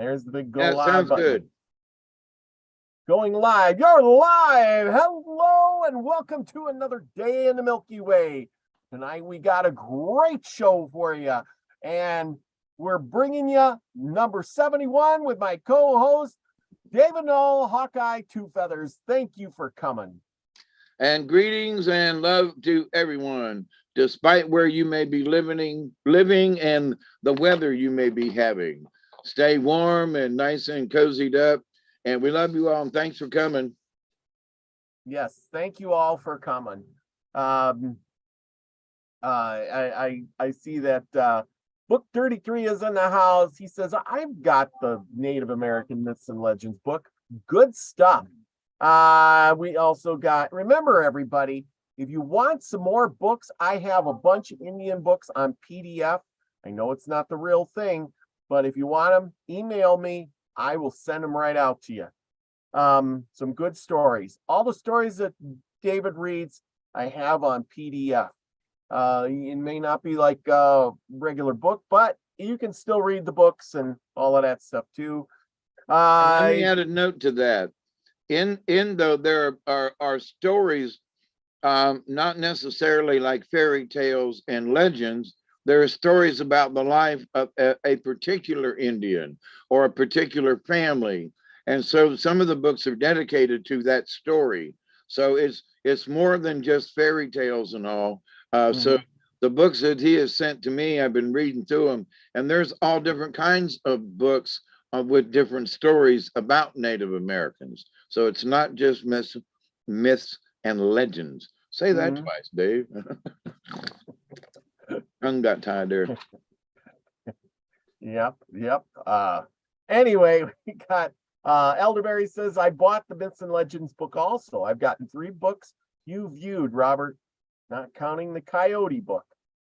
there's the big go Yeah, live sounds button. good. Going live. You're live. Hello and welcome to another day in the Milky Way. Tonight we got a great show for you, and we're bringing you number 71 with my co-host David Null, Hawkeye Two Feathers. Thank you for coming. And greetings and love to everyone, despite where you may be living and the weather you may be having. Stay warm and nice and cozied up. And we love you all, and thanks for coming. Yes, thank you all for coming. I see that book 33 is in the house. He says, I've got the Native American Myths and Legends book. Good stuff. We also got, remember everybody, if you want some more books, I have a bunch of Indian books on PDF. I know it's not the real thing, but if you want them, email me. I will send them right out to you. Some good stories. All the stories that David reads, I have on PDF. It may not be like a regular book, but you can still read the books and all of that stuff too. Let me add a note to that. In though there are stories, not necessarily like fairy tales and legends. There are stories about the life of a particular Indian or a particular family. And so some of the books are dedicated to that story. So it's more than just fairy tales and all. So the books that he has sent to me, I've been reading through them, and there's all different kinds of books with different stories about Native Americans. So it's not just myths and legends. Say that twice, Dave. Tongue got tied there. Yep. Anyway, we got Elderberry says, I bought the Myths and Legends book also. I've gotten 3 books you viewed, Robert, not counting the Coyote book.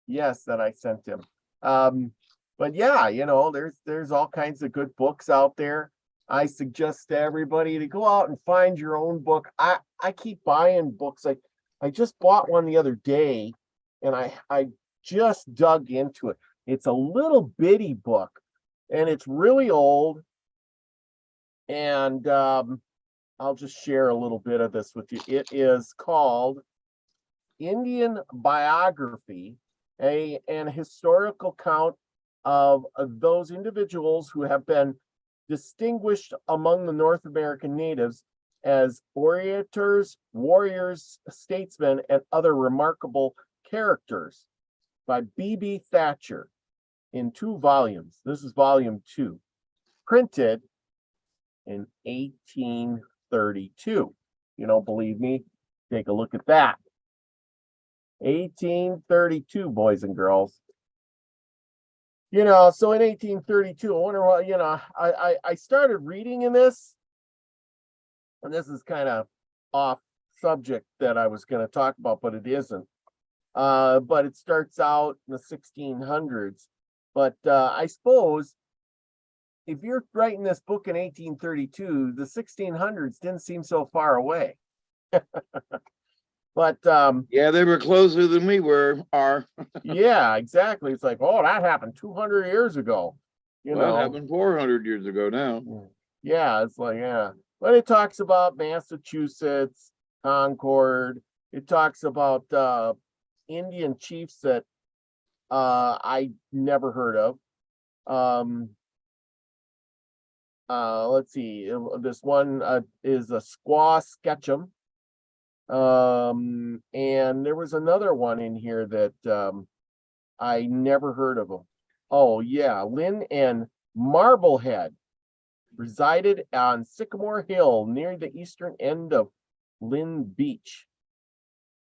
Yes, that I sent him. But yeah, you know, there's all kinds of good books out there. I suggest to everybody to go out and find your own book. I keep buying books. I just bought one the other day, and I just dug into it. It's a little bitty book, and it's really old. And I'll just share a little bit of this with you. It is called Indian Biography, an historical account of those individuals who have been distinguished among the North American natives as orators, warriors, statesmen, and other remarkable characters by B.B. Thatcher in 2 volumes. This is volume 2, printed in 1832. You don't believe me? Take a look at that. 1832, boys and girls. You know, so in 1832, I wonder what, you know, I started reading in this, and this is kind of off subject that I was going to talk about, but it isn't. But it starts out in the 1600s. But I suppose if you're writing this book in 1832, the 1600s didn't seem so far away. But yeah, they were closer than we are. Yeah, exactly. It's like, oh, that happened 200 years ago. You know, it happened 400 years ago now. Yeah, it's like, yeah. But it talks about Massachusetts, Concord. It talks about Indian chiefs that I never heard of. Let's see. This one is a Squaw Sketchum. And there was another one in here that I never heard of them. Oh yeah, Lynn and Marblehead resided on Sycamore Hill near the eastern end of Lynn Beach.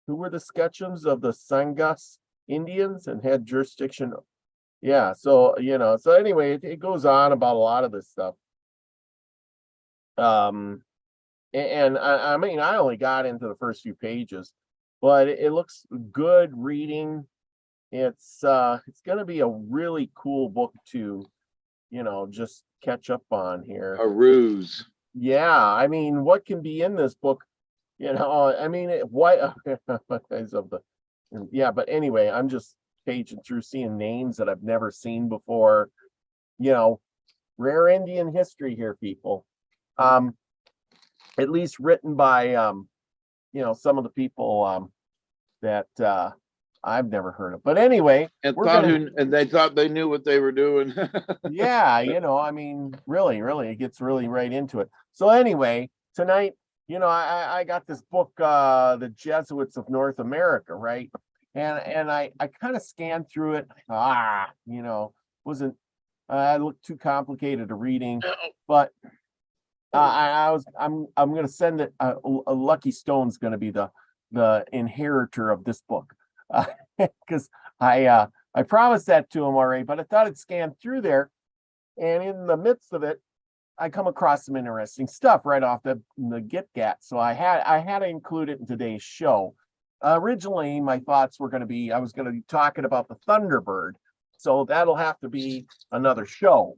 Who were the Sketchums of the Sangas Indians and had jurisdiction? Yeah, so you know, so anyway, it goes on about a lot of this stuff. And I mean, I only got into the first few pages, but it looks good reading. It's going to be a really cool book to, you know, just catch up on here. A ruse. Yeah, I mean, what can be in this book? You know, I mean, what yeah, but anyway, I'm just paging through, seeing names that I've never seen before. You know, Rare Indian history here, people. At least written by some of the people that I've never heard of. But anyway, And they thought they knew what they were doing. yeah, I mean, really, it gets really right into it. So anyway, tonight, I got this book, The Jesuits of North America, right? And I kind of scanned through it. Wasn't it looked too complicated a reading, but I'm gonna send it. Lucky Stone's gonna be the inheritor of this book, because I promised that to him already, but I thought I'd scan through there, and in the midst of it, I come across some interesting stuff right off the get-gat. So I had to include it in today's show. Originally, my thoughts were going to be I was going to be talking about the Thunderbird, so that'll have to be another show,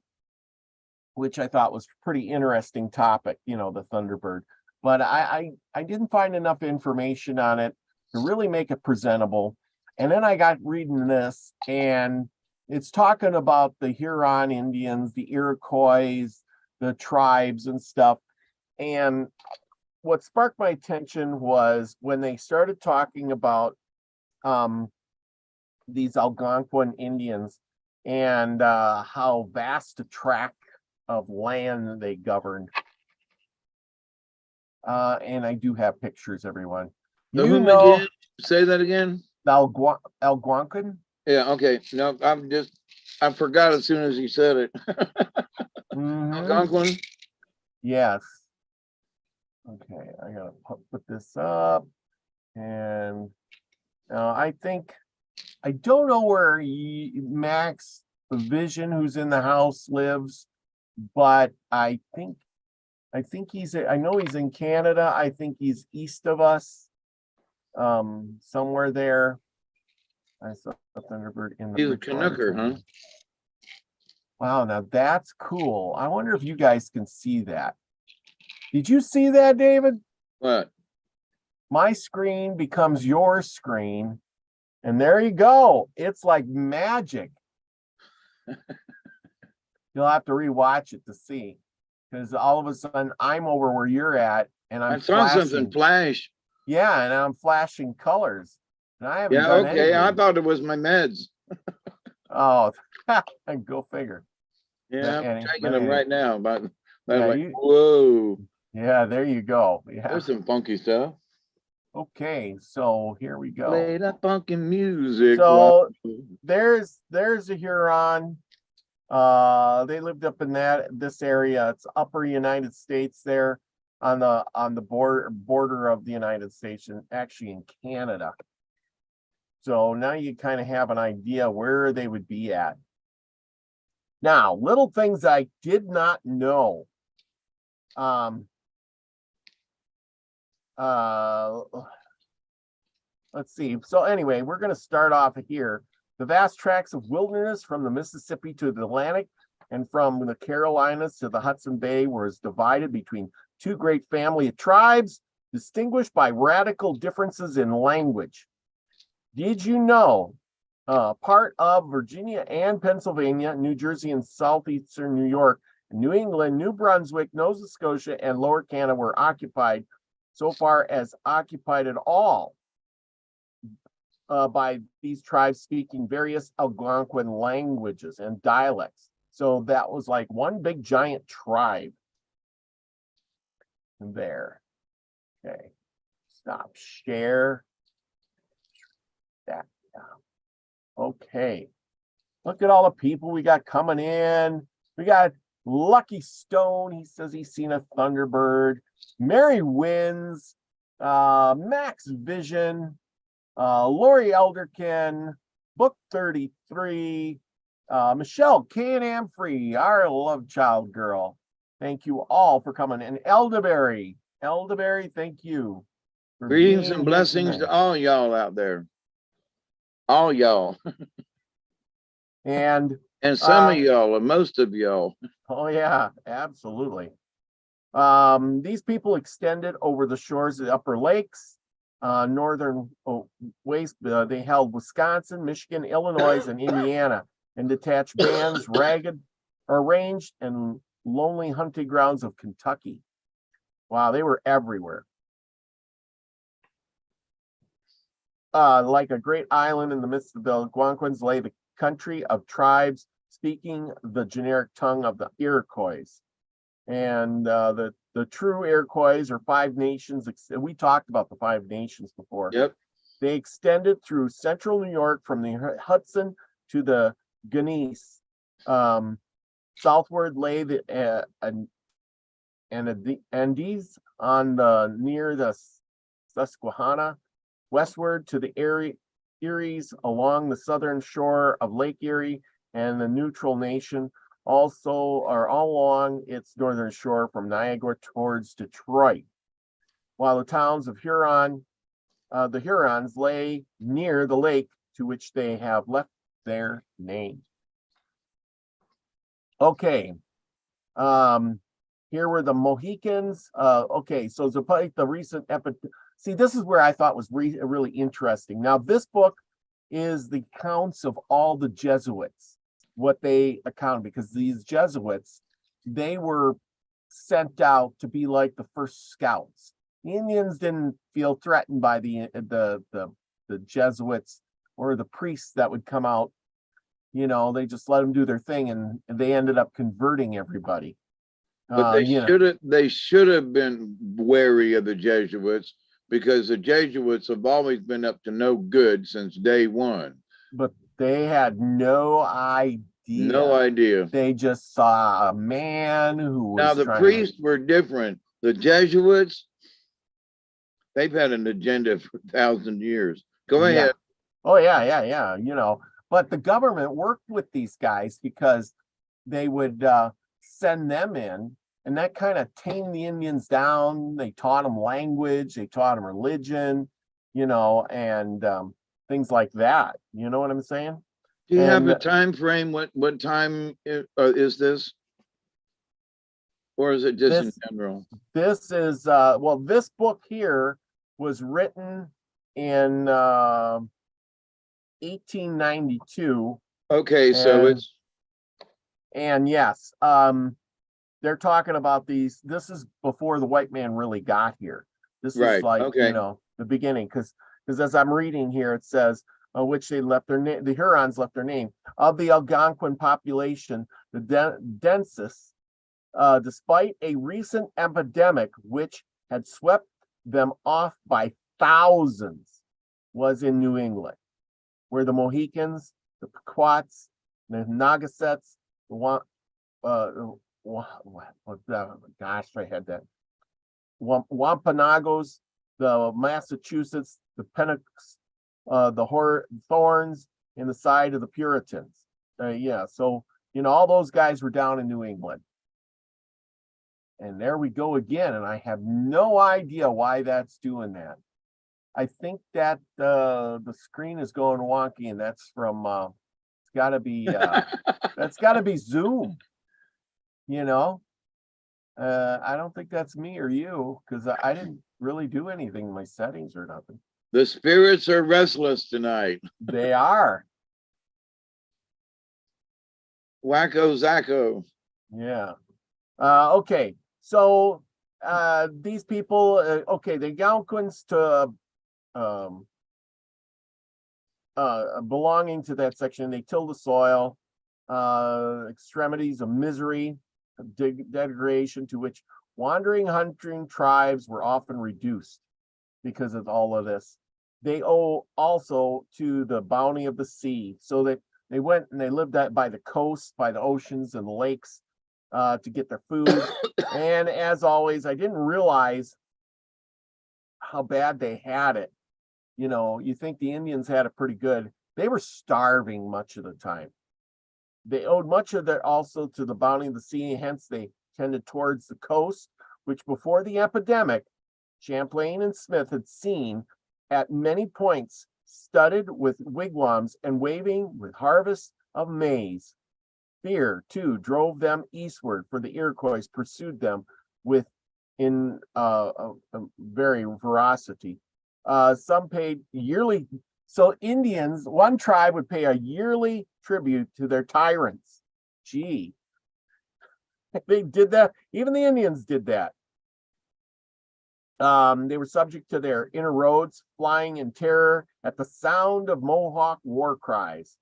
which I thought was a pretty interesting topic, the Thunderbird. But I didn't find enough information on it to really make it presentable. And then I got reading this, and it's talking about the Huron Indians, the Iroquois, the tribes and stuff. And what sparked my attention was when they started talking about these Algonquin Indians and how vast a tract of land they governed. And I do have pictures, everyone. Again? Say that again. Algonquin? Yeah, okay. No, I forgot as soon as you said it. Algonquin? Yes. Okay, I gotta put this up. And I don't know where Max Vision, who's in the house, lives, but I think I know he's in Canada. I think he's east of us, somewhere there. I saw a Thunderbird in the. He's a Canucker, huh? Wow, now that's cool. I wonder if you guys can see that. Did you see that, David? What? My screen becomes your screen, and there you go. It's like magic. You'll have to rewatch it to see, because all of a sudden I'm over where you're at, and I saw something flash. Yeah, and I'm flashing colors. And I haven't done okay. Anything. I thought it was my meds. Oh, go figure. Yeah, I'm taking them right now. But yeah, whoa. Yeah, there you go. Yeah. There's some funky stuff. Okay, so here we go. Play that funky music. So there's a Huron. They lived up in this area. It's upper United States there on the border of the United States, and actually in Canada. So now you kind of have an idea where they would be at. Now, little things I did not know. Let's see. So anyway, we're going to start off here. The vast tracts of wilderness from the Mississippi to the Atlantic and from the Carolinas to the Hudson Bay was divided between two great family of tribes, distinguished by radical differences in language. Did you know part of Virginia and Pennsylvania, New Jersey and southeastern New York, New England, New Brunswick, Nova Scotia, and Lower Canada were occupied, so far as occupied at all, by these tribes speaking various Algonquin languages and dialects. So that was like one big giant tribe there. Okay, stop share. That down. Okay, look at all the people we got coming in. We got Lucky Stone. He says he's seen a Thunderbird. Mary Wins, Max Vision, Lori Elderkin, Book 33, Michelle Can-Am Free, our love child girl. Thank you all for coming. And Elderberry, thank you. Greetings and blessings to all y'all out there. All y'all. And some of y'all, or most of y'all. Oh yeah, absolutely. These people extended over the shores of the Upper Lakes, northern waste. They held Wisconsin, Michigan, Illinois, and Indiana, and detached bands, ragged are arranged in lonely hunting grounds of Kentucky. Wow, they were everywhere. Like a great island in the midst of the Algonquins lay the country of tribes speaking the generic tongue of the Iroquois. And the true Iroquois are 5 nations. We talked about the 5 nations before. Yep. They extended through central New York from the Hudson to the Genesee. Southward lay the Andes on the near the Susquehanna. Westward to the Eries along the southern shore of Lake Erie and the Neutral Nation, also are all along its northern shore from Niagara towards Detroit. While the towns of Huron, the Hurons lay near the lake to which they have left their name. Okay. Here were the Mohicans. Okay, so despite the recent see, this is where I thought was really interesting. Now, this book is the accounts of all the Jesuits, what they account, because these Jesuits, they were sent out to be like the first scouts. The Indians didn't feel threatened by the Jesuits or the priests that would come out. You know, they just let them do their thing, and they ended up converting everybody. But they should have been wary of the Jesuits, because the Jesuits have always been up to no good since day one. But they had no idea. No idea. They just saw a man who was. Now the priests were different. The Jesuits, they've had an agenda for 1,000 years. Go ahead. Oh yeah. You know, but the government worked with these guys because they would send them in, and that kind of tamed the Indians down. They taught them language, they taught them religion, you know, and things like that. You know what I'm saying? Do you have a time frame? What time is this? Or is it just in general? This is, well, this book here was written in 1892. Okay, so it's. And yes, they're talking about these. This is before the white man really got here. This is like, you know, the beginning, because as I'm reading here, it says, which they left their name, the Hurons left their name. Of the Algonquin population, the densest, despite a recent epidemic which had swept them off by thousands, was in New England, where the Mohicans, the Pequots, the Nagassets, gosh, I had that. Wampanoags, the Massachusetts, the Pennocs, the Thorns in the side of the Puritans. Yeah, so, you know, all those guys were down in New England. And there we go again, and I have no idea why that's doing that. I think that the screen is going wonky, and that's from it's got to be that's got to be Zoom. You know, I don't think that's me or you, because I didn't really do anything in my settings or nothing. The spirits are restless tonight. They are. Wacko Zacko. Yeah. Okay. So these people, okay, the Algonquins belonging to that section, they till the soil, extremities of misery, degradation to which wandering hunting tribes were often reduced because of all of this. They owe also to the bounty of the sea, so that they went and they lived by the coast, by the oceans and the lakes, to get their food. And as always, I didn't realize how bad they had it. You know, you think the Indians had it pretty good. They were starving much of the time. They owed much of that also to the bounty of the sea, hence they tended towards the coast, which before the epidemic, Champlain and Smith had seen at many points studded with wigwams and waving with harvests of maize. Fear, too, drove them eastward, for the Iroquois pursued them with very ferocity. Some paid yearly. So Indians, one tribe would pay a yearly tribute to their tyrants. Gee, They did that. Even the Indians did that. They were subject to their inner roads, flying in terror at the sound of Mohawk war cries.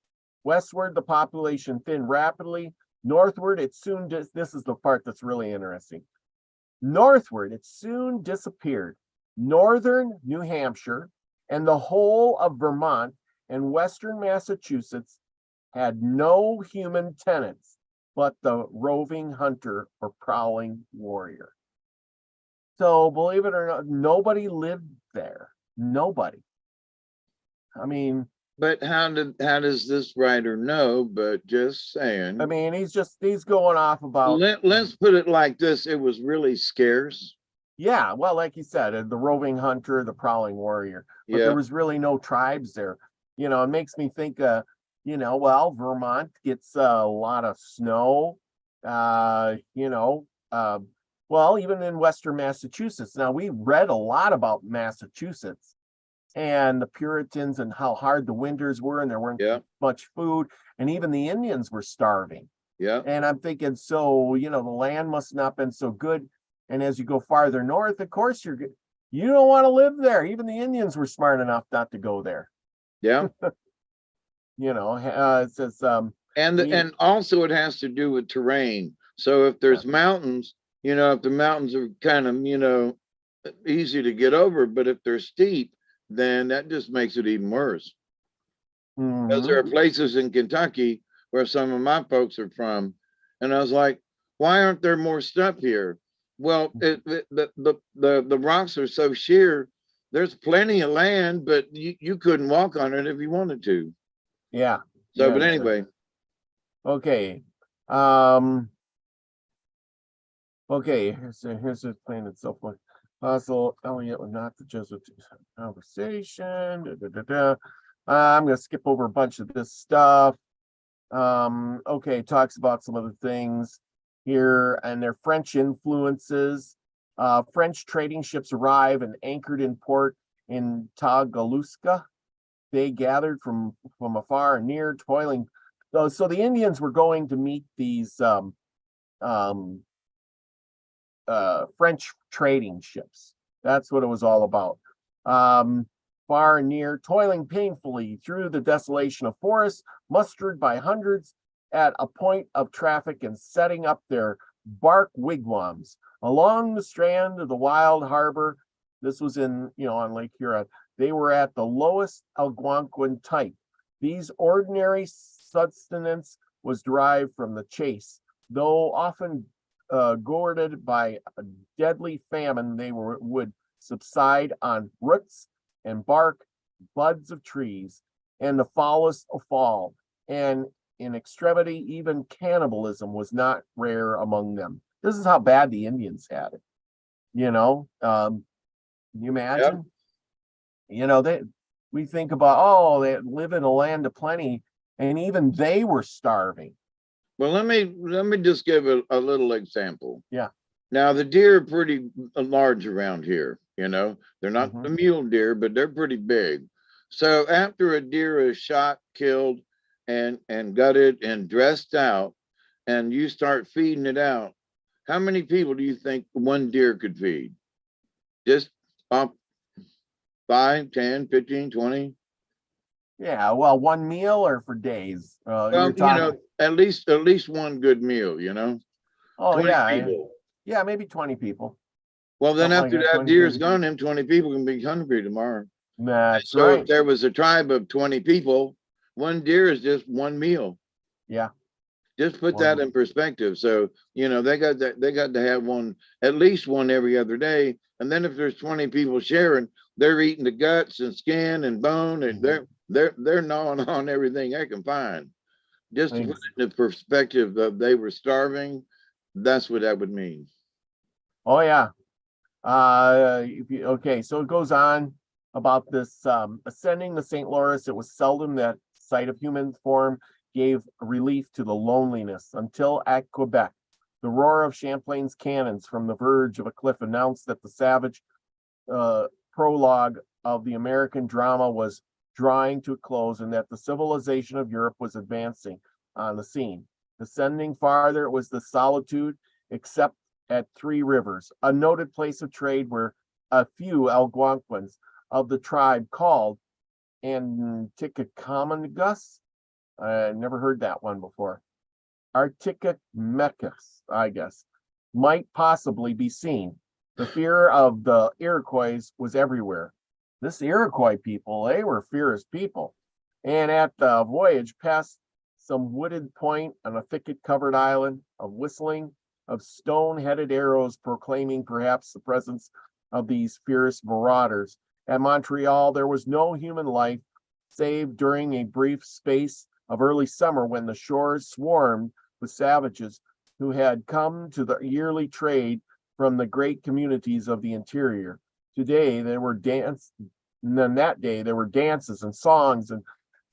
Westward, the population thinned rapidly. Northward, it soon this is the part that's really interesting. Northward, it soon disappeared. Northern New Hampshire and the whole of Vermont and western Massachusetts had no human tenants but the roving hunter or prowling warrior. So believe it or not, nobody lived there. Nobody. I mean, But how does this writer know? But just saying. I mean, he's going off about. Let's put it like this: it was really scarce. Yeah, well, like you said, the roving hunter, the prowling warrior, but Yeah. there was really no tribes there. You know, it makes me think, well, Vermont gets a lot of snow. Well, even in Western Massachusetts. Now, we read a lot about Massachusetts and the Puritans and how hard the winters were, and there weren't Yeah. much food, and even the Indians were starving. Yeah. And I'm thinking, so, the land must not have been so good. And as you go farther north, of course, you don't want to live there. Even the Indians were smart enough not to go there. Yeah. It says, And also it has to do with terrain. So if there's mountains, if the mountains are kind of, easy to get over, but if they're steep, then that just makes it even worse. Because there are places in Kentucky where some of my folks are from, and I was like, why aren't there more stuff here? Well, the rocks are so sheer. There's plenty of land, but you couldn't walk on it if you wanted to. Yeah. So, yeah, but anyway. Okay. Okay. Here's the plan itself. Fossil Elliot was not the Jesuit conversation. I'm going to skip over a bunch of this stuff. Okay, talks about some of the things here and their French influences. French trading ships arrive and anchored in port in Tagaluska. They gathered from afar and near, toiling. So the Indians were going to meet these French trading ships. That's what it was all about. Far and near, toiling painfully through the desolation of forests, mustered by hundreds at a point of traffic and setting up their bark wigwams along the strand of the wild harbor. This was on Lake Huron. They were at the lowest Algonquin type. These ordinary sustenance was derived from the chase, though often goaded by a deadly famine. They would subside on roots and bark, buds of trees, and the foulest of fall. And in extremity, even cannibalism was not rare among them. This is how bad the Indians had it. Can you imagine? We think about, they live in a land of plenty, and even they were starving. Well, let me just give a little example. Yeah. Now the deer are pretty large around here. They're not the mule deer, but they're pretty big. So after a deer is shot, killed, and gutted and dressed out, and you start feeding it out, how many people do you think one deer could feed? Just 5, 10, 15, 20? Yeah, well, one meal or for days? Well, at least one good meal, Oh, 20 yeah. people. Yeah, maybe 20 people. Well, then Something after like that, that deer's 20 gone, them 20 people can be hungry tomorrow. That's So right. if there was a tribe of 20 people, one deer is just one meal. Yeah. Just put that in perspective. So, they got to have at least one every other day. And then if there's 20 people sharing, they're eating the guts and skin and bone, and they're gnawing on everything they can find. Just to put it in the perspective of they were starving, that's what that would mean. Oh, yeah. Okay, so it goes on about this ascending the St. Lawrence. It was seldom that sight of human form gave relief to the loneliness until at Quebec, the roar of Champlain's cannons from the verge of a cliff announced that the savage prologue of the American drama was drawing to a close and that the civilization of Europe was advancing on the scene. Descending farther, it was the solitude except at Three Rivers, a noted place of trade where a few Algonquins of the tribe called Anticomagus. I never heard that one before. Articamecus, I guess, might possibly be seen. The fear of the Iroquois was everywhere. This Iroquois people, they were fierce people. And at the voyage past some wooded point on a thicket-covered island, of whistling of stone-headed arrows proclaiming perhaps the presence of these fierce marauders. At Montreal, there was no human life, save during a brief space of early summer when the shores swarmed with savages who had come to the yearly trade from the great communities of the interior. Today, there were dances and songs and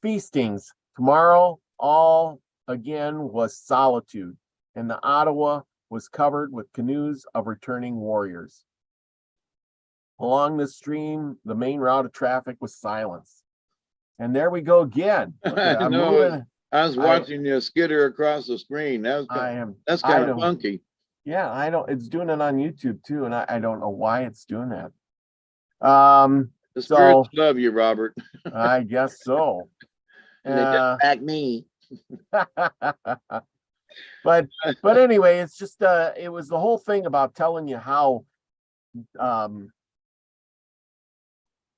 feastings. Tomorrow, all again was solitude, and the Ottawa was covered with canoes of returning warriors. Along the stream, the main route of traffic was silence. And there we go again. I know. I was watching you skitter across the screen. That's kind of funky. Yeah, I don't. It's doing it on YouTube too, and I don't know why it's doing that. The spirits love you, Robert. I guess so. And they just back me. but anyway, it's just it was the whole thing about telling you how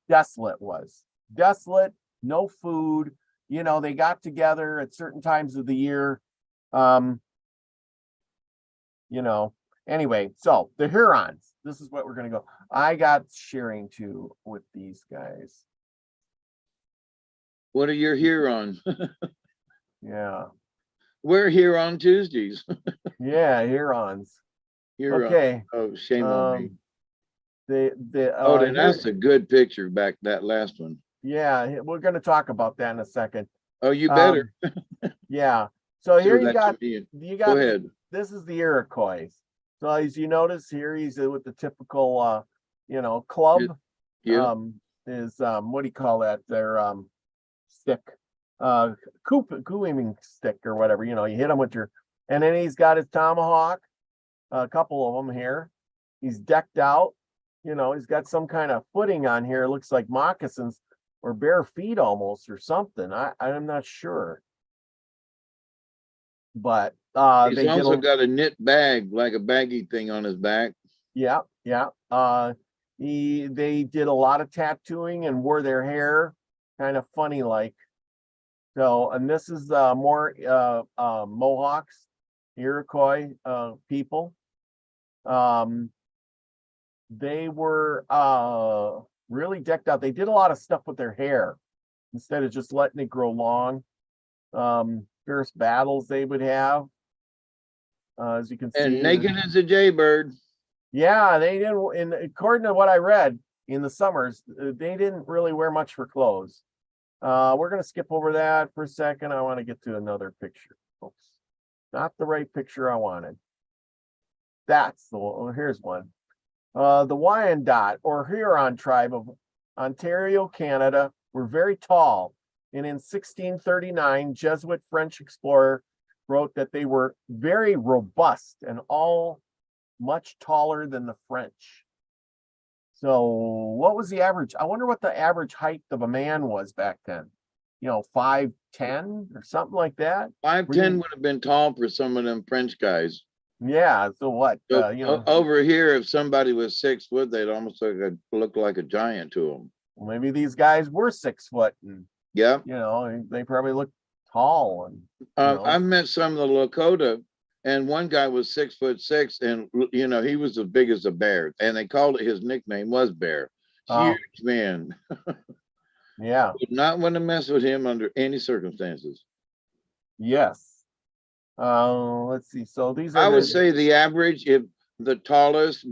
desolate was. Desolate, no food. You know, they got together at certain times of the year. You know, anyway, so the Hurons, this is what we're going to go. I got sharing too with these guys. What are your Hurons? Yeah. We're here on Tuesdays. Yeah, Hurons. Huron. Okay. Oh, shame on me. Then that's a good picture back, that last one. Yeah, we're going to talk about that in a second. Oh, you better. Yeah. So here you got Go ahead. This is the Iroquois. So as you notice here, he's with the typical club. Yeah. Is what do you call that? Their stick, cooing stick or whatever. You know, you hit him with your, and then he's got his tomahawk. A couple of them here. He's decked out. You know, he's got some kind of footing on here. It looks like moccasins or bare feet almost or something. I'm not sure. But he's also got a knit bag, like a baggy thing on his back. Yeah. They did a lot of tattooing and wore their hair kind of funny like. So, and this is more Mohawks, Iroquois people. They were really decked out. They did a lot of stuff with their hair instead of just letting it grow long. Fierce battles they would have, as you can see. And naked as a jaybird. Yeah, they didn't. And according to what I read in the summers, they didn't really wear much for clothes. We're going to skip over that for a second. I want to get to another picture, folks. Not the right picture I wanted. That's the one. Here's one. The Wyandot or Huron tribe of Ontario, Canada, were very tall. And in 1639, Jesuit French explorer wrote that they were very robust and all much taller than the French. So what was the average? I wonder what the average height of a man was back then. 5'10" or something like that. 5'10" would have been tall for some of them French guys. Yeah. So what? Over here, if somebody was 6 foot, they'd almost look like a giant to them. Maybe these guys were 6 foot, and yeah, they probably looked tall. And I've met some of the Lakota, and one guy was 6'6", and he was as big as a bear, and they called it, his nickname was Bear. Huge man. Yeah. Would not want to mess with him under any circumstances. Yes. Let's see. So these are I would say the average, if the tallest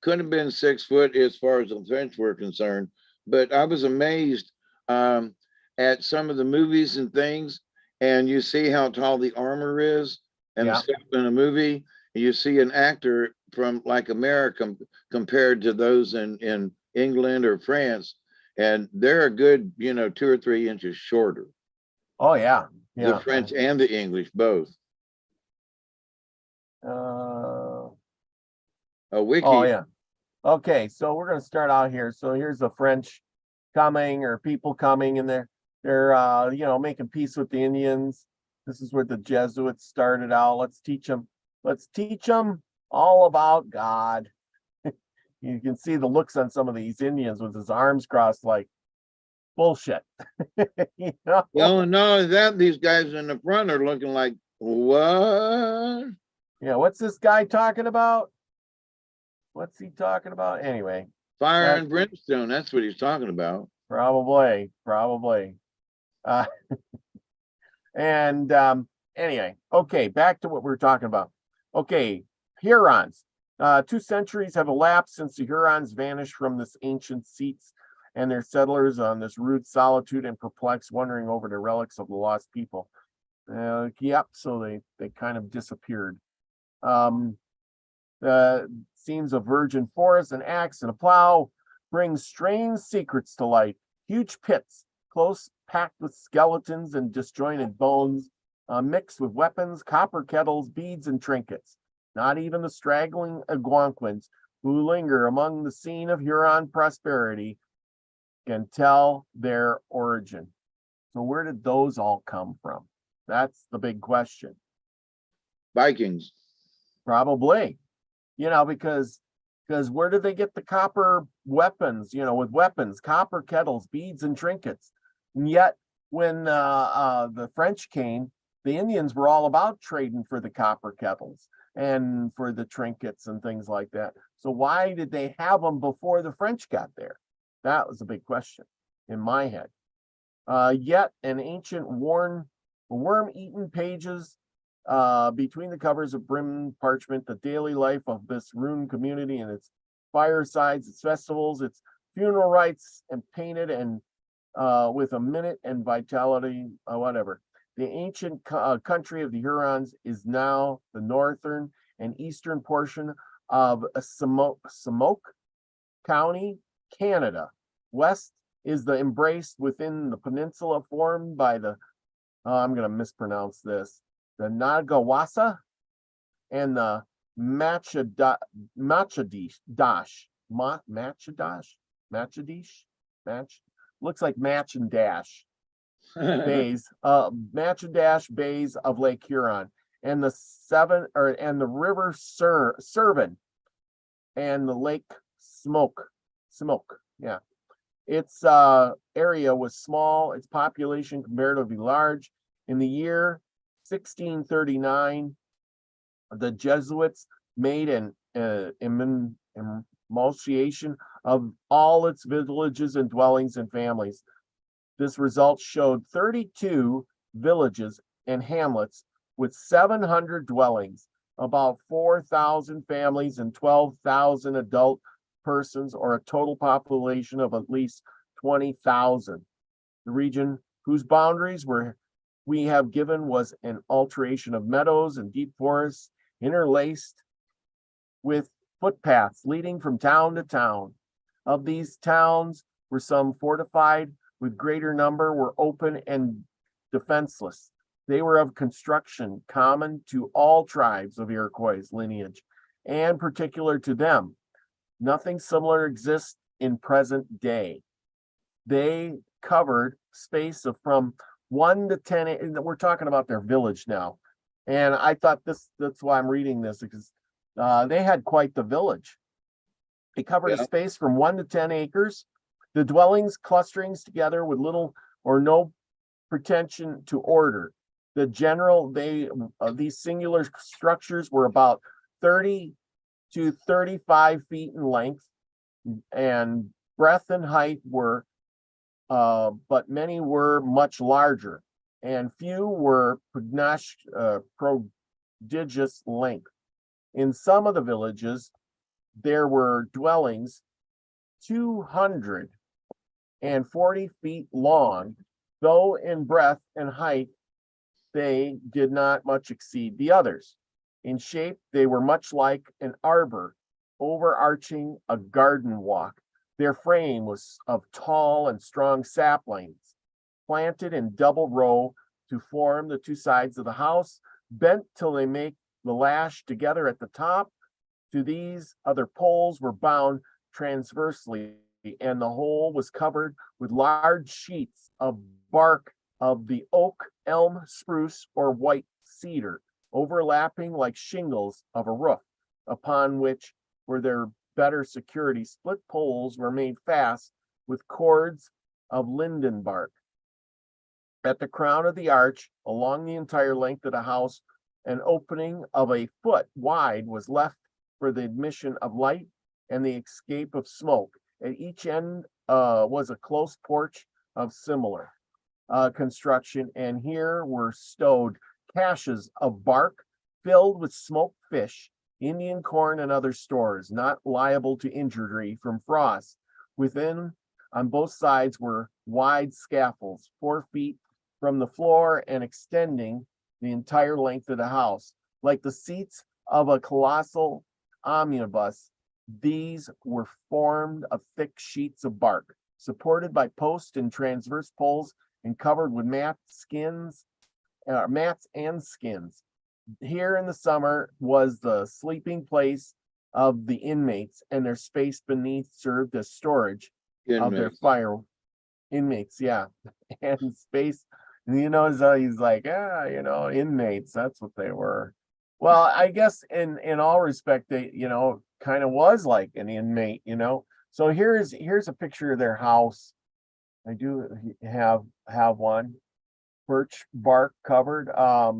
could have been 6 foot as far as the French were concerned. But I was amazed at some of the movies and things, and you see how tall the armor is and the stuff in a movie. And you see an actor from like America compared to those in England or France, and they're a good 2 or 3 inches shorter. Oh yeah. The French and the English both. A wiki. Oh yeah. Okay, so we're gonna start out here. So here's the French coming, or people coming, and they're making peace with the Indians. This is where the Jesuits started out. Let's teach them. Let's teach them all about God. You can see the looks on some of these Indians with his arms crossed, like bullshit. You know? Well, and not only that, these guys in the front are looking like, what? Yeah, what's this guy talking about? What's he talking about? Anyway, Fire and brimstone. That's what he's talking about. probably. Uh, and anyway, okay, back to what we were talking about. Okay, Hurons. 2 centuries have elapsed since the Hurons vanished from this ancient seats, and their settlers on this rude solitude and perplexed, wandering over the relics of the lost people. Yep, so they kind of disappeared. Seems a virgin forest, an axe, and a plow brings strange secrets to light. Huge pits, close packed with skeletons and disjointed bones, mixed with weapons, copper kettles, beads, and trinkets. Not even the straggling Algonquins who linger among the scene of Huron prosperity can tell their origin. So where did those all come from? That's the big question. Vikings. Probably, because where did they get the copper weapons, with weapons, copper kettles, beads, and trinkets? And yet, when the French came, the Indians were all about trading for the copper kettles and for the trinkets and things like that. So why did they have them before the French got there? That was a big question in my head. Yet an ancient worm-eaten pages between the covers of brim parchment, the daily life of this ruined community and its firesides, its festivals, its funeral rites, and painted and with a minute and vitality, whatever. The ancient country of the Hurons is now the northern and eastern portion of Smoke County, Canada. West is the embraced within the peninsula formed by the, I'm going to mispronounce this, the Nagawasa and the Machadish, looks like Match and Dash bays, Match and Dash bays of Lake Huron, and the River Servan and the Lake Smoke. Yeah. Its area was small, its population comparatively large. In the year 1639, the Jesuits made an emulsion of all its villages and dwellings and families. This result showed 32 villages and hamlets with 700 dwellings, about 4,000 families and 12,000 adult persons, or a total population of at least 20,000. The region whose boundaries we have given was an alteration of meadows and deep forests interlaced with footpaths leading from town to town. Of these towns were some fortified, with greater number were open and defenseless. They were of construction common to all tribes of Iroquois lineage, and particular to them. Nothing similar exists in present day. They covered space of from 1 to 10. We're talking about their village now. And I thought that's why I'm reading this, because they had quite the village. They covered a space from 1 to 10 acres. The dwellings clusterings together with little or no pretension to order. These singular structures were about 30 to 35 feet in length, and breadth and height were, but many were much larger, and few were prodigious length. In some of the villages, there were dwellings 240 feet long, though in breadth and height they did not much exceed the others. In shape, they were much like an arbor overarching a garden walk. Their frame was of tall and strong saplings, planted in double row to form the two sides of the house, bent till they make the lash together at the top. To these other poles were bound transversely, and the whole was covered with large sheets of bark of the oak, elm, spruce, or white cedar, overlapping like shingles of a roof, upon which, for their better security, split poles were made fast with cords of linden bark. At the crown of the arch, along the entire length of the house, an opening of a foot wide was left for the admission of light and the escape of smoke. At each end was a close porch of similar construction, and here were stowed caches of bark filled with smoked fish, Indian corn, and other stores not liable to injury from frost. Within, on both sides, were wide scaffolds, 4 feet from the floor and extending the entire length of the house. Like the seats of a colossal omnibus, these were formed of thick sheets of bark, supported by post and transverse poles, and covered with mats and skins. Here in the summer was the sleeping place of the inmates, and their space beneath served as storage of their fire. Inmates, yeah, and space. You know, so he's like, inmates. That's what they were. Well, I guess in all respect, they, kind of was like an inmate. So here's a picture of their house. I do have one, birch bark covered. I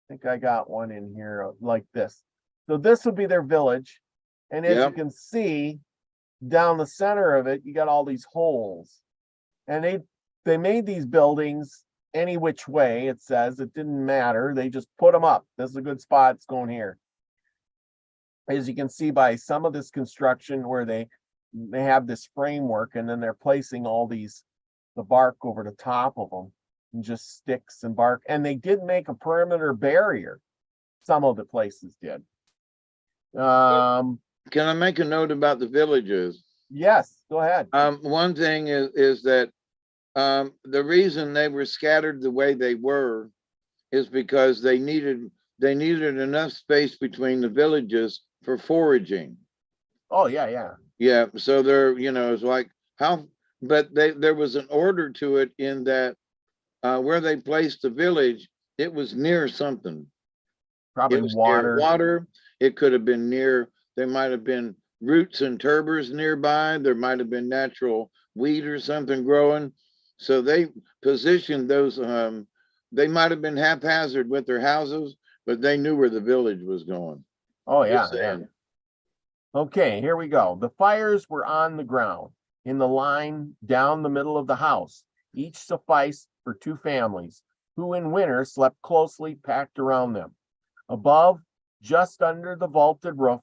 think I got one in here like this. So this would be their village, and as you can see, down the center of it, you got all these holes, and they made these buildings any which way. It says it didn't matter. They just put them up. This is a good spot. It's going here. As you can see by some of this construction where they have this framework, and then they're placing all the bark over the top of them, and just sticks and bark. And they did make a perimeter barrier. Some of the places did. Can I make a note about the villages? Yes, go ahead. One thing is that the reason they were scattered the way they were is because they needed enough space between the villages for foraging. Oh, yeah. Yeah, so they're, it's like but there was an order to it in that where they placed the village, it was near something. Probably water. Near water. It could have been near, there might have been roots and turbers nearby. There might have been natural weed or something growing. So they positioned those, they might have been haphazard with their houses, but they knew where the village was going. Oh, yeah. Okay, here we go. The fires were on the ground in the line down the middle of the house. Each sufficed for 2 families, who in winter slept closely packed around them. Above, just under the vaulted roof,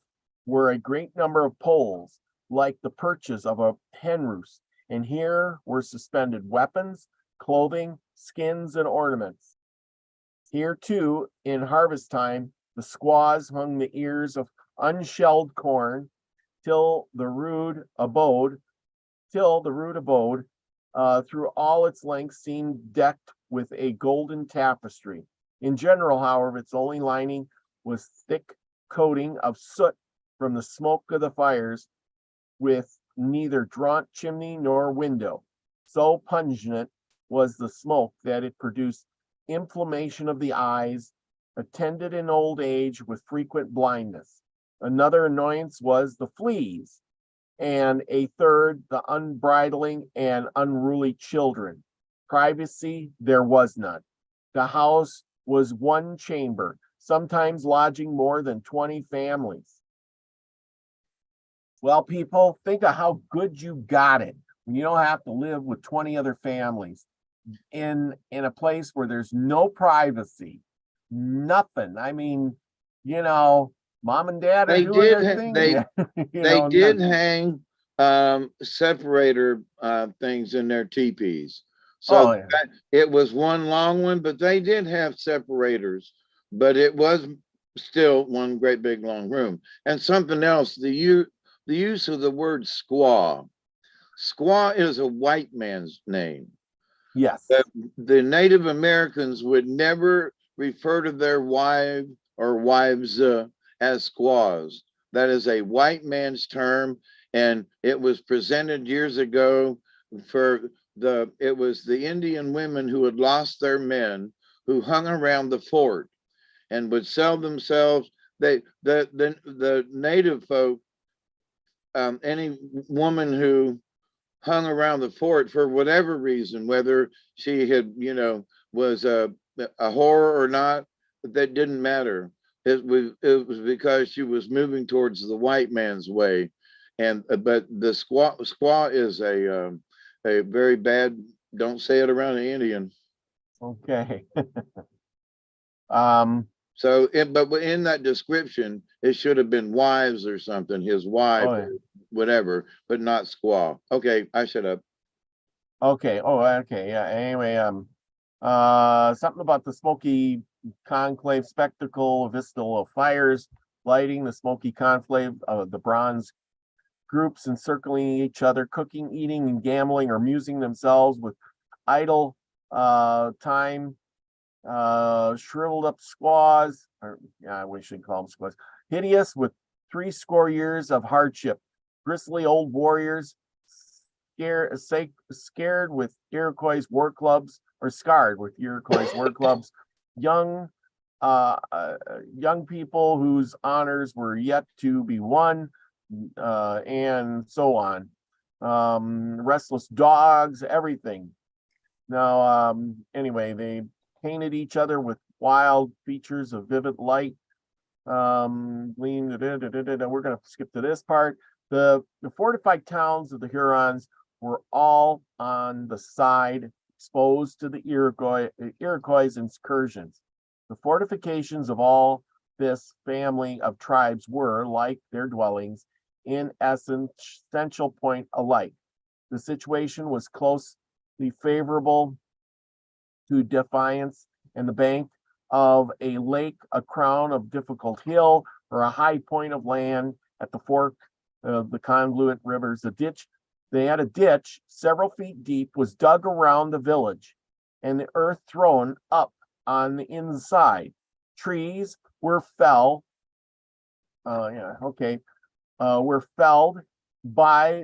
were a great number of poles, like the perches of a hen roost, and here were suspended weapons, clothing, skins, and ornaments. Here, too, in harvest time, the squaws hung the ears of unshelled corn till the rude abode, through all its length, seemed decked with a golden tapestry. In general, however, its only lining was thick coating of soot from the smoke of the fires, with neither draught chimney nor window. So pungent was the smoke that it produced inflammation of the eyes, attended in old age with frequent blindness. Another annoyance was the fleas, and a third, the unbridling and unruly children. Privacy there was none. The house was one chamber, sometimes lodging more than 20 families. Well, people, think of how good you got it when you don't have to live with 20 other families in a place where there's no privacy, nothing. I mean, mom and dad are doing their thing. They did hang separator things in their teepees. So it was one long one, but they did have separators, but it was still one great big long room. And something else, the use of the word squaw. Squaw is a white man's name. Yes. The Native Americans would never refer to their wife or wives as squaws. That is a white man's term, and it was presented years ago for it was the Indian women who had lost their men who hung around the fort and would sell themselves. The native folk, any woman who hung around the fort for whatever reason, whether she had, was a whore or not, that didn't matter. It was because she was moving towards the white man's way, and but the squaw is a very bad. Don't say it around an Indian. Okay. So, but in that description, it should have been wives or something. His wife, Oh, yeah. or whatever, but not squaw. Okay, I shut up. Okay. Oh, okay. Yeah. Anyway, something about the smoky conclave spectacle, vistal of fires, lighting the smoky conclave of the bronze groups encircling each other, cooking, eating, and gambling, or amusing themselves with idle time. Shriveled up squaws, or yeah, we should call them squaws, hideous with 60 years of hardship, bristly old warriors, scared with Iroquois war clubs, or scarred with Iroquois war clubs, young young people whose honors were yet to be won, and so on. Restless dogs, everything. Now, anyway, they painted each other with wild features of vivid light. We're going to skip to this part. The fortified towns of the Hurons were all on the side exposed to the Iroquois incursions. The fortifications of all this family of tribes were, like their dwellings, in essential point alike. The situation was closely favorable to defiance, and the bank of a lake, a crown of difficult hill, or a high point of land at the fork of the convoluted rivers. They had a ditch several feet deep, was dug around the village, and the earth thrown up on the inside. Trees were felled by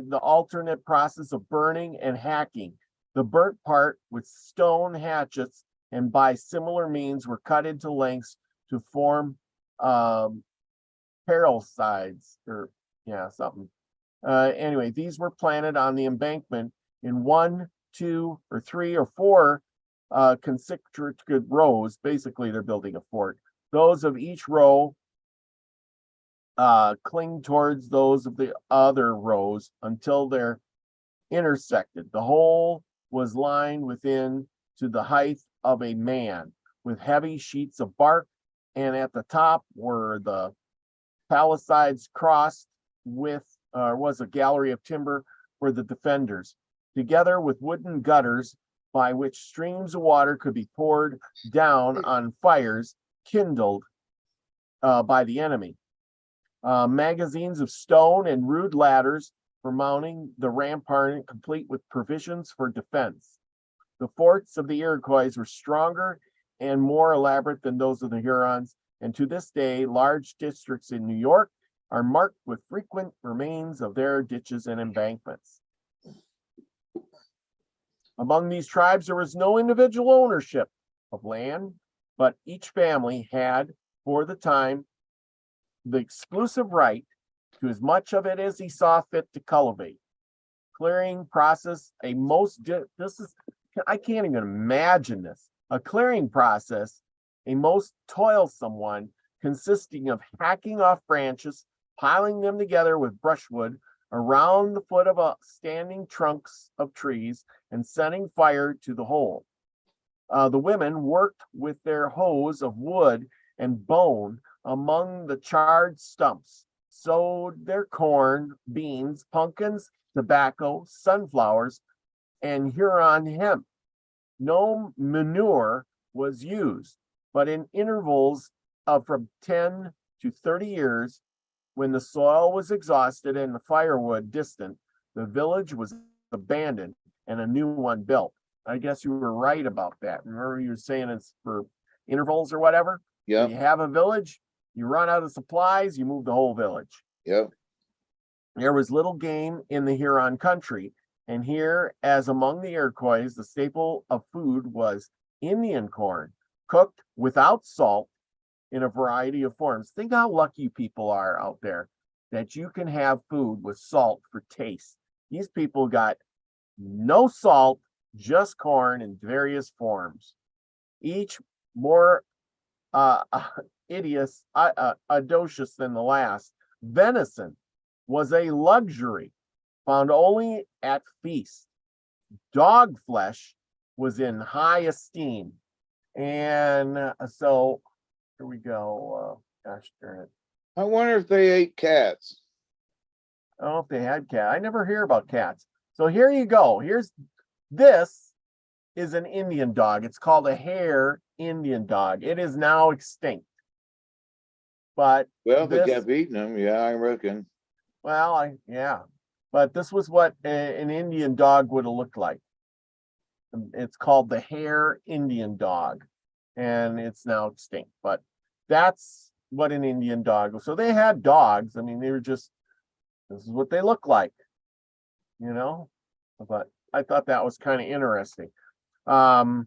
the alternate process of burning and hacking. The burnt part with stone hatchets and by similar means were cut into lengths to form parasides, or something. Anyway, these were planted on the embankment in 1, 2, or 3, or 4 concentric rows. Basically, they're building a fort. Those of each row cling towards those of the other rows until they're intersected. The whole was lined within to the height of a man with heavy sheets of bark, and at the top were the palisades crossed with was a gallery of timber for the defenders, together with wooden gutters by which streams of water could be poured down on fires kindled by the enemy. Magazines of stone and rude ladders for mounting the rampart, complete with provisions for defense. The forts of the Iroquois were stronger and more elaborate than those of the Hurons, and to this day, large districts in New York are marked with frequent remains of their ditches and embankments. Among these tribes, there was no individual ownership of land, but each family had, for the time, the exclusive right to as much of it as he saw fit to cultivate. Clearing process, I can't even imagine this. A clearing process, a most toilsome one, consisting of hacking off branches, piling them together with brushwood around the foot of standing trunks of trees, and setting fire to the whole. The women worked with their hoes of wood and bone among the charred stumps, sowed their corn, beans, pumpkins, tobacco, sunflowers, and Huron hemp. No manure was used, but in intervals of from 10 to 30 years, when the soil was exhausted and the firewood distant, the village was abandoned and a new one built. I guess you were right about that. Remember you were saying it's for intervals or whatever? Yeah. You have a village, you run out of supplies, you move the whole village. Yep. There was little game in the Huron country, and here, as among the Iroquois, the staple of food was Indian corn, cooked without salt in a variety of forms. Think how lucky people are out there that you can have food with salt for taste. These people got no salt, just corn in various forms, each more audacious than the last. Venison was a luxury found only at feasts. Dog flesh was in high esteem. And so here we go. Gosh darn it. I wonder if they ate cats. I don't know if they had cat. I never hear about cats. So here you go. This is an Indian dog. It's called a hare Indian dog. It is now extinct. But well, if they kept eating them, yeah, I reckon. Well, yeah. But this was what an Indian dog would have looked like. It's called the hare Indian dog, and it's now extinct. But that's what an Indian dog was. So they had dogs. I mean, they were just, this is what they look like, you know? But I thought that was kind of interesting. Dog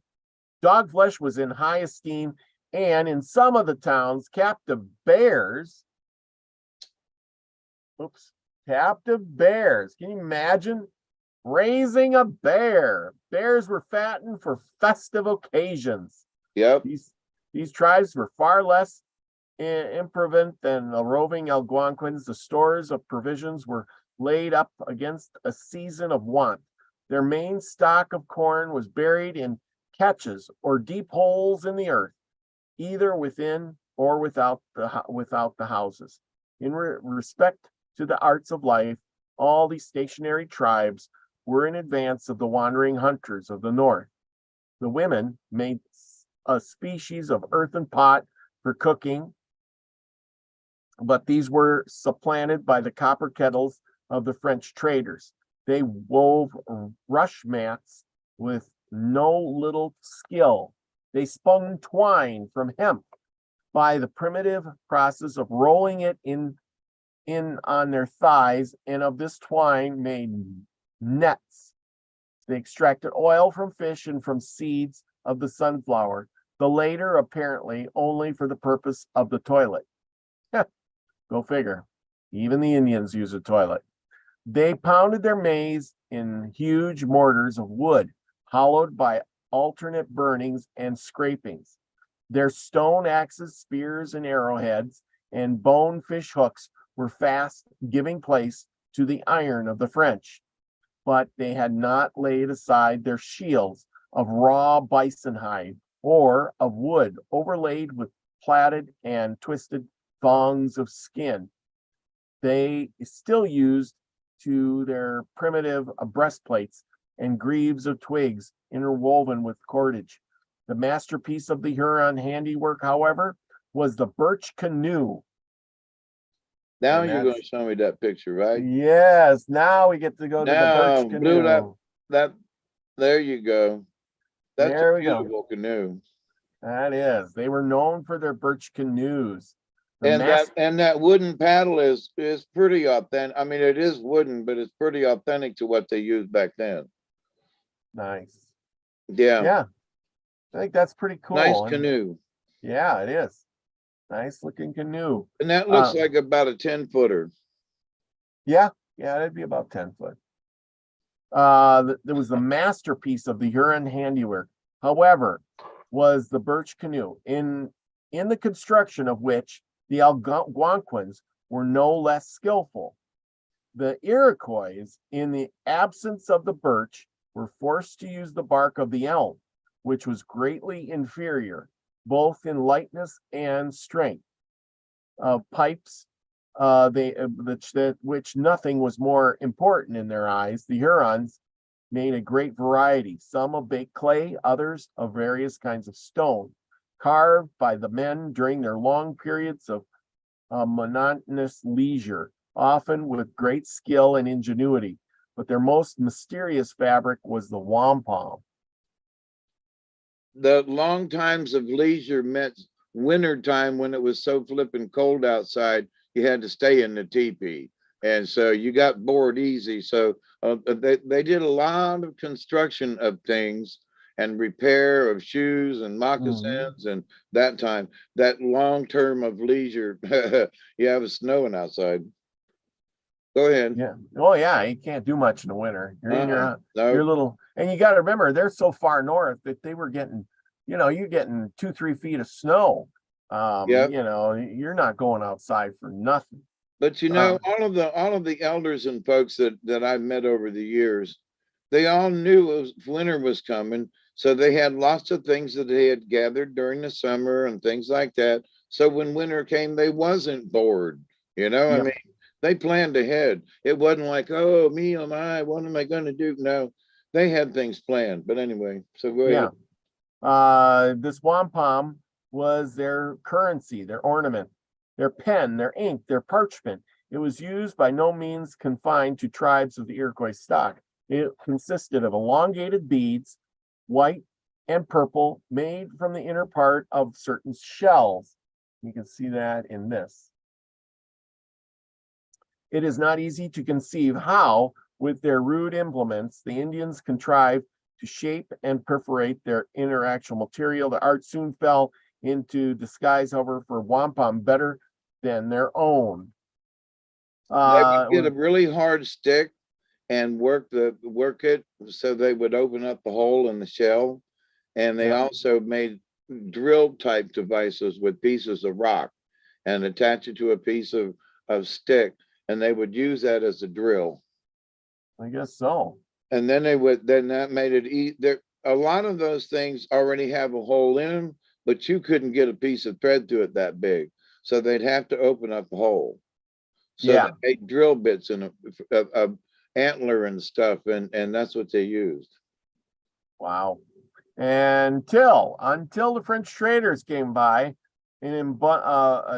flesh was in high esteem, and in some of the towns, captive bears. Can you imagine raising a bear? Bears were fattened for festive occasions. Yep. These tribes were far less improvident than the roving Algonquins. The stores of provisions were laid up against a season of want. Their main stock of corn was buried in catches or deep holes in the earth, either within or without the houses. In respect to the arts of life, all these stationary tribes were in advance of the wandering hunters of the north. The women made a species of earthen pot for cooking, but these were supplanted by the copper kettles of the French traders. They wove rush mats with no little skill. They spun twine from hemp by the primitive process of rolling it in on their thighs, and of this twine made nets. They extracted oil from fish and from seeds of the sunflower, the later apparently only for the purpose of the toilet. Go figure. Even the Indians use a toilet. They pounded their maize in huge mortars of wood, hollowed by alternate burnings and scrapings. Their stone axes, spears, and arrowheads, and bone fish hooks were fast giving place to the iron of the French. But they had not laid aside their shields of raw bison hide or of wood overlaid with plaited and twisted thongs of skin. They still used to their primitive breastplates and greaves of twigs interwoven with cordage. The masterpiece of the Huron handiwork, however, was the birch canoe. Now you're going to show me that picture, right? Yes. Now we get to go to the birch canoe. There you go. That's there a beautiful canoe. That is. They were known for their birch canoes. And that wooden paddle is pretty authentic. I mean, it is wooden, but it's pretty authentic to what they used back then. Nice. Yeah. Yeah. I think that's pretty cool. Nice canoe. Yeah, it is. Nice looking canoe. And that looks like about a 10-footer. Yeah, that'd be about 10 foot. There was the masterpiece of the Huron handiwork, however, was the birch canoe, in the construction of which the Algonquins were no less skillful. The Iroquois, in the absence of the birch, were forced to use the bark of the elm, which was greatly inferior, both in lightness and strength. Pipes, which nothing was more important in their eyes. The Hurons made a great variety, some of baked clay, others of various kinds of stone, carved by the men during their long periods of monotonous leisure, often with great skill and ingenuity. But their most mysterious fabric was the wampum. The long times of leisure meant winter time when it was so flipping cold outside. you had to stay in the teepee. And so you got bored easy. So they did a lot of construction of things and repair of shoes and moccasins and that time, that long term of leisure. You have it snowing outside. Go ahead. Yeah. Oh yeah, you can't do much in the winter. You're in your No. little, and you got to remember they're so far north that they were getting, you're getting 2-3 feet of snow. Yep. You're not going outside for nothing. But all of the elders and folks that I've met over the years, they all knew winter was coming. So they had lots of things that they had gathered during the summer and things like that. So when winter came, they wasn't bored. I mean, they planned ahead. It wasn't like, oh, me, oh my, what am I going to do? No, they had things planned. But anyway, so go ahead. This wampum was their currency, their ornament, their pen, their ink, their parchment. It was used by no means confined to tribes of the Iroquois stock. It consisted of elongated beads, white and purple, made from the inner part of certain shells. You can see that in this. It is not easy to conceive how, with their rude implements, the Indians contrived to shape and perforate their interactional material. The art soon fell into disguise, however, for wampum better than their own. They would get a really hard stick and work it so they would open up the hole in the shell. And they also made drill type devices with pieces of rock and attach it to a piece of stick, and they would use that as a drill. I guess so. And then that made it there. A lot of those things already have a hole in them, but you couldn't get a piece of thread through it that big. So they'd have to open up the hole. So they made drill bits in a antler and stuff, and that's what they used. Wow. Until the French traders came by, and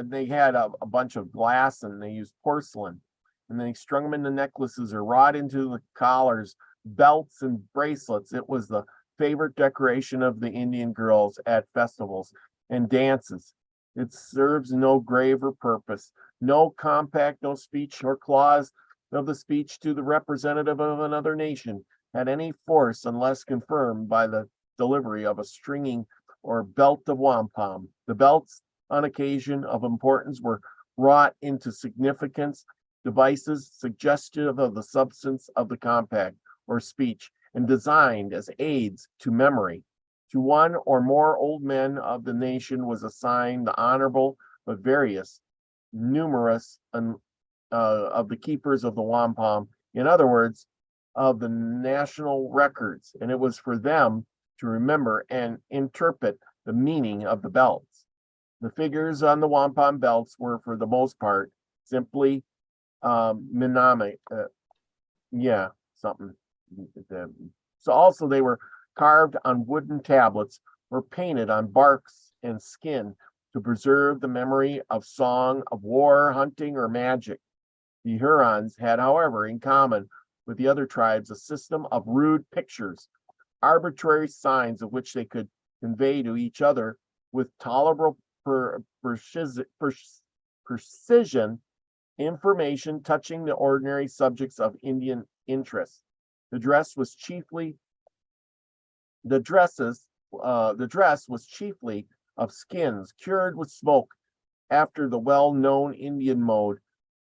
they had a bunch of glass, and they used porcelain, and they strung them into necklaces or wrought into the collars, belts, and bracelets. It was the favorite decoration of the Indian girls at festivals and dances. It serves no graver purpose, no compact, no speech or clause of the speech to the representative of another nation had any force unless confirmed by the delivery of a stringing or belt of wampum. The belts, on occasion of importance, were wrought into significance devices suggestive of the substance of the compact or speech and designed as aids to memory. To one or more old men of the nation was assigned the honorable but numerous of the keepers of the wampum, in other words, of the national records, and it was for them to remember and interpret the meaning of the belts. The figures on the wampum belts were, for the most part, simply mnemonic. Something. So also they were carved on wooden tablets or painted on barks and skin to preserve the memory of song, of war, hunting, or magic. The Hurons had, however, in common with the other tribes, a system of rude pictures, arbitrary signs of which they could convey to each other with tolerable precision information touching the ordinary subjects of Indian interest. The dress was chiefly of skins cured with smoke, after the well-known Indian mode,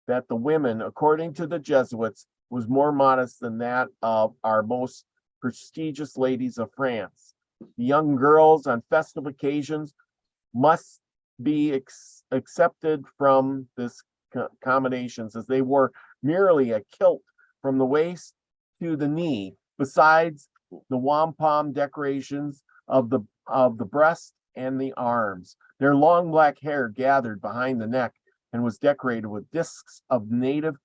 that the women, according to the Jesuits, was more modest than that of our most prestigious ladies of France. The young girls on festive occasions must be accepted from this accommodations, as they wore merely a kilt from the waist to the knee, besides the wampum decorations of the breast and the arms. Their long black hair gathered behind the neck and was decorated with discs of native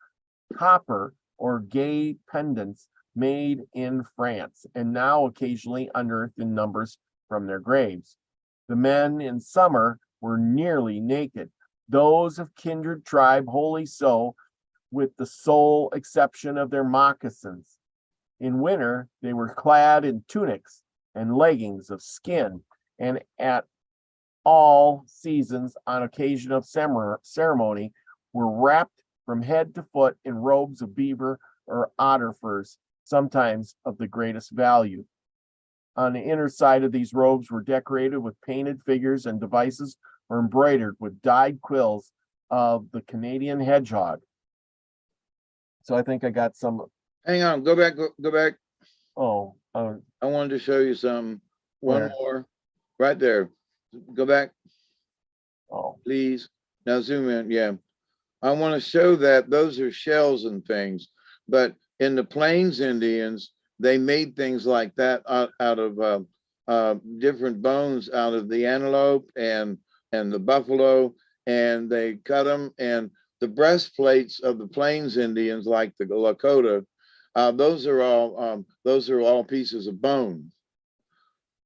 copper or gay pendants made in France, and now occasionally unearthed in numbers from their graves. The men in summer were nearly naked, those of kindred tribe wholly so, with the sole exception of their moccasins. In winter, they were clad in tunics and leggings of skin, and at all seasons, on occasion of ceremony, were wrapped from head to foot in robes of beaver or otter furs, sometimes of the greatest value. On the inner side of these robes were decorated with painted figures and devices or embroidered with dyed quills of the Canadian hedgehog. So I think I got some. Hang on, go back, go back. Oh, I wanted to show you some. One where? more, right there. Go back, Oh, please. Now zoom in. Yeah, I want to show that those are shells and things, but in the Plains Indians, they made things like that out of different bones out of the antelope and the buffalo, and they cut them. And the breastplates of the Plains Indians, like the Lakota, those are all pieces of bone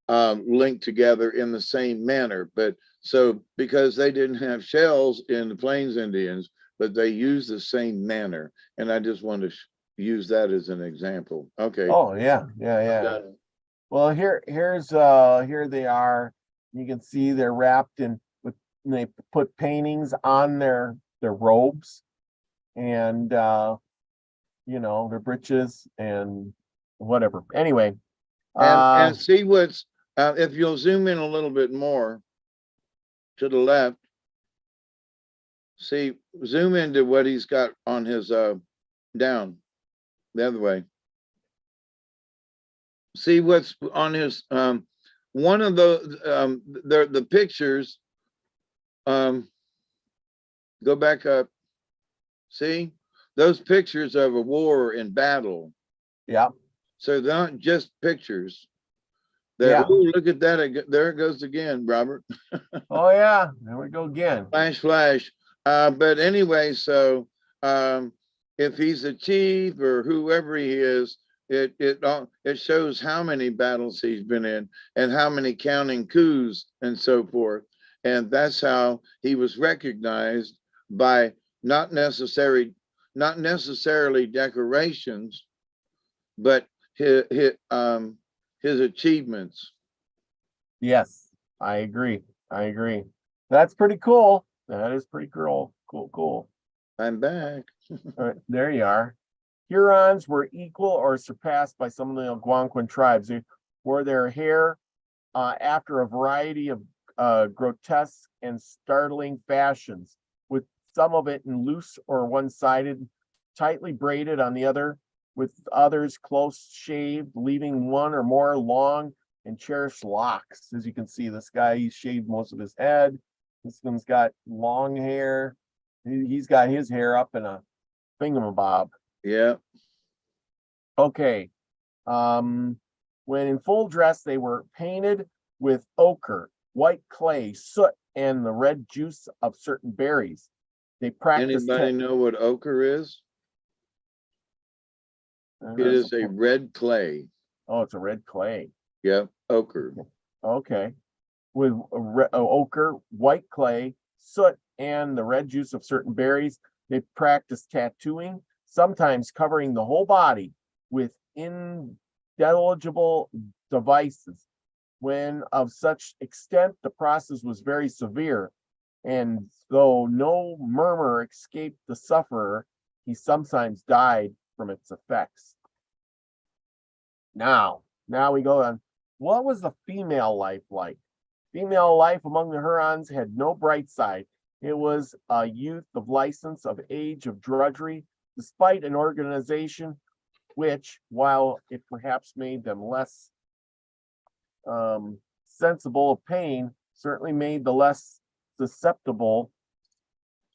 linked together in the same manner. But so because they didn't have shells in the Plains Indians, but they used the same manner, and I just want to use that as an example. Okay. oh yeah. Done. Well, here they are. You can see they're wrapped in with. They put paintings on their robes, and their breeches and whatever. Anyway, And see what's if you'll zoom in a little bit more to the left. See, zoom into what he's got on his down the other way. See what's on his one of those the pictures. Go back up. See those pictures of a war in battle. yeah. So they're not just pictures. There, ooh, look at that. There it goes again, Robert. Oh yeah, there we go again. Flash, flash. But anyway, so if he's a chief or whoever he is, it shows how many battles he's been in and how many counting coups and so forth. And that's how he was recognized by not necessarily decorations, but his achievements. Yes, I agree. That's pretty cool. That is pretty cool. Cool. I'm back. All right, there you are. Hurons were equal or surpassed by some of the Algonquin tribes. They wore their hair after a variety of grotesque and startling fashions, with some of it in loose or one-sided, tightly braided on the other, with others close shaved, leaving one or more long and cherished locks. As you can see, this guy, he's shaved most of his head. This one's got long hair. He's got his hair up in a thingamabob. Yeah. Okay. When in full dress, they were painted with ochre, white clay, soot, and the red juice of certain berries. They practiced. Anybody know what ochre is? It is a red clay. Oh, it's a red clay. Yep, ochre. Okay. With ochre, white clay, soot, and the red juice of certain berries. They practiced tattooing, sometimes covering the whole body with indelible devices. When of such extent, the process was very severe, and though no murmur escaped the sufferer, he sometimes died from its effects. Now we go on. What was the female life like? Female life among the Hurons had no bright side. It was a youth of license, of age, of drudgery, despite an organization which, while it perhaps made them less sensible of pain, certainly made the less susceptible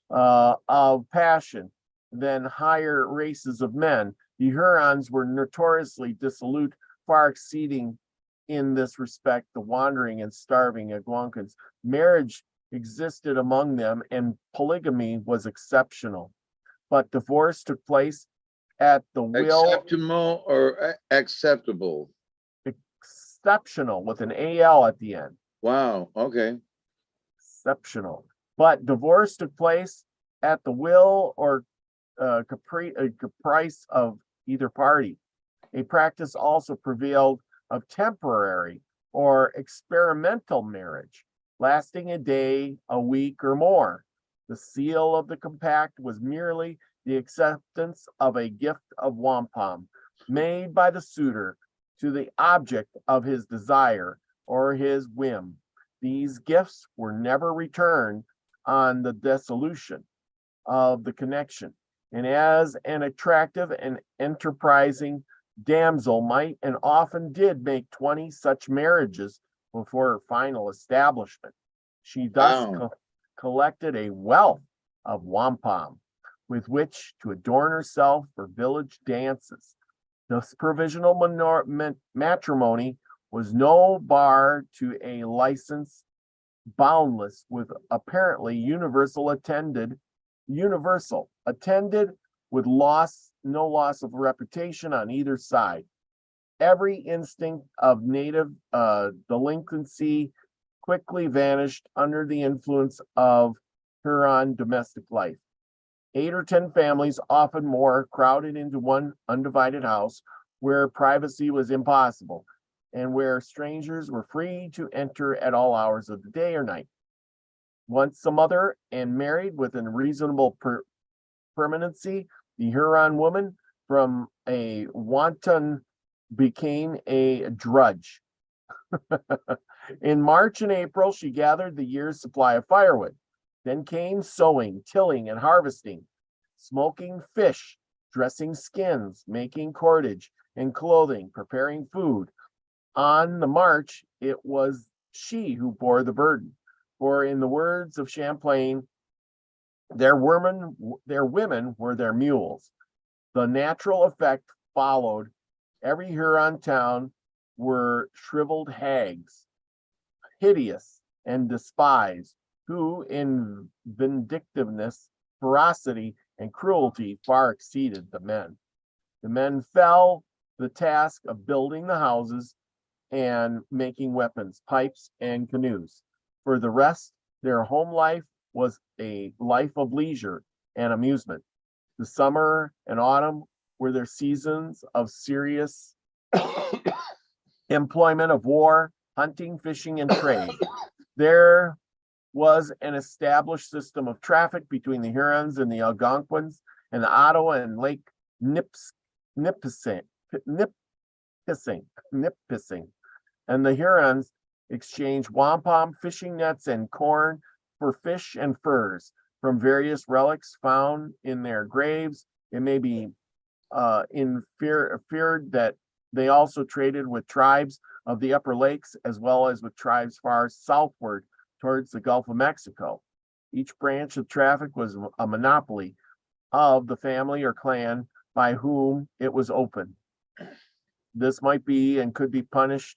of passion than higher races of men. The Hurons were notoriously dissolute, far exceeding in this respect the wandering and starving Algonquins. Marriage existed among them, and polygamy was exceptional. But divorce took place at the will. Acceptable or acceptable? Exceptional with an AL at the end. Wow. Okay. Exceptional. But divorce took place at the will or caprice of either party. A practice also prevailed of temporary or experimental marriage, lasting a day, a week, or more. The seal of the compact was merely the acceptance of a gift of wampum made by the suitor to the object of his desire or his whim. These gifts were never returned on the dissolution of the connection, and as an attractive and enterprising damsel might and often did make 20 such marriages before her final establishment, she thus collected a wealth of wampum with which to adorn herself for village dances. This provisional matrimony was no bar to a license boundless with apparently universal attended with no loss of reputation on either side. Every instinct of native delinquency quickly vanished under the influence of Huron domestic life. 8 or 10 families, often more, crowded into one undivided house where privacy was impossible and where strangers were free to enter at all hours of the day or night. Once a mother and married within reasonable permanency, the Huron woman from a wanton became a drudge. In March and April, she gathered the year's supply of firewood. Then came sowing, tilling, and harvesting, smoking fish, dressing skins, making cordage and clothing, preparing food. On the march, it was she who bore the burden. For in the words of Champlain, their women were their mules. The natural effect followed. Every Huron town were shriveled hags, hideous and despised, who in vindictiveness, ferocity, and cruelty far exceeded the men. The men fell the task of building the houses and making weapons, pipes, and canoes. For the rest, their home life was a life of leisure and amusement. The summer and autumn were their seasons of serious employment of war, hunting, fishing, and trade. There was an established system of traffic between the Hurons and the Algonquins and the Ottawa and Lake Nipissing. And the Hurons exchanged wampum, fishing nets, and corn for fish and furs from various relics found in their graves. It may be feared that they also traded with tribes of the upper lakes as well as with tribes far southward towards the Gulf of Mexico. Each branch of traffic was a monopoly of the family or clan by whom it was open. This might be and could punish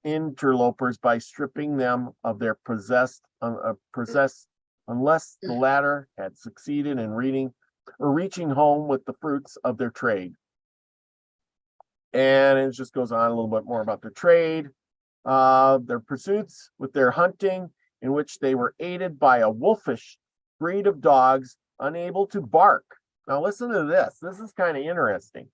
interlopers by stripping them of their possess unless the latter had succeeded in reaching home with the fruits of their trade. And it just goes on a little bit more about their trade, their pursuits with their hunting, in which they were aided by a wolfish breed of dogs unable to bark. Now listen to this. This is kind of interesting.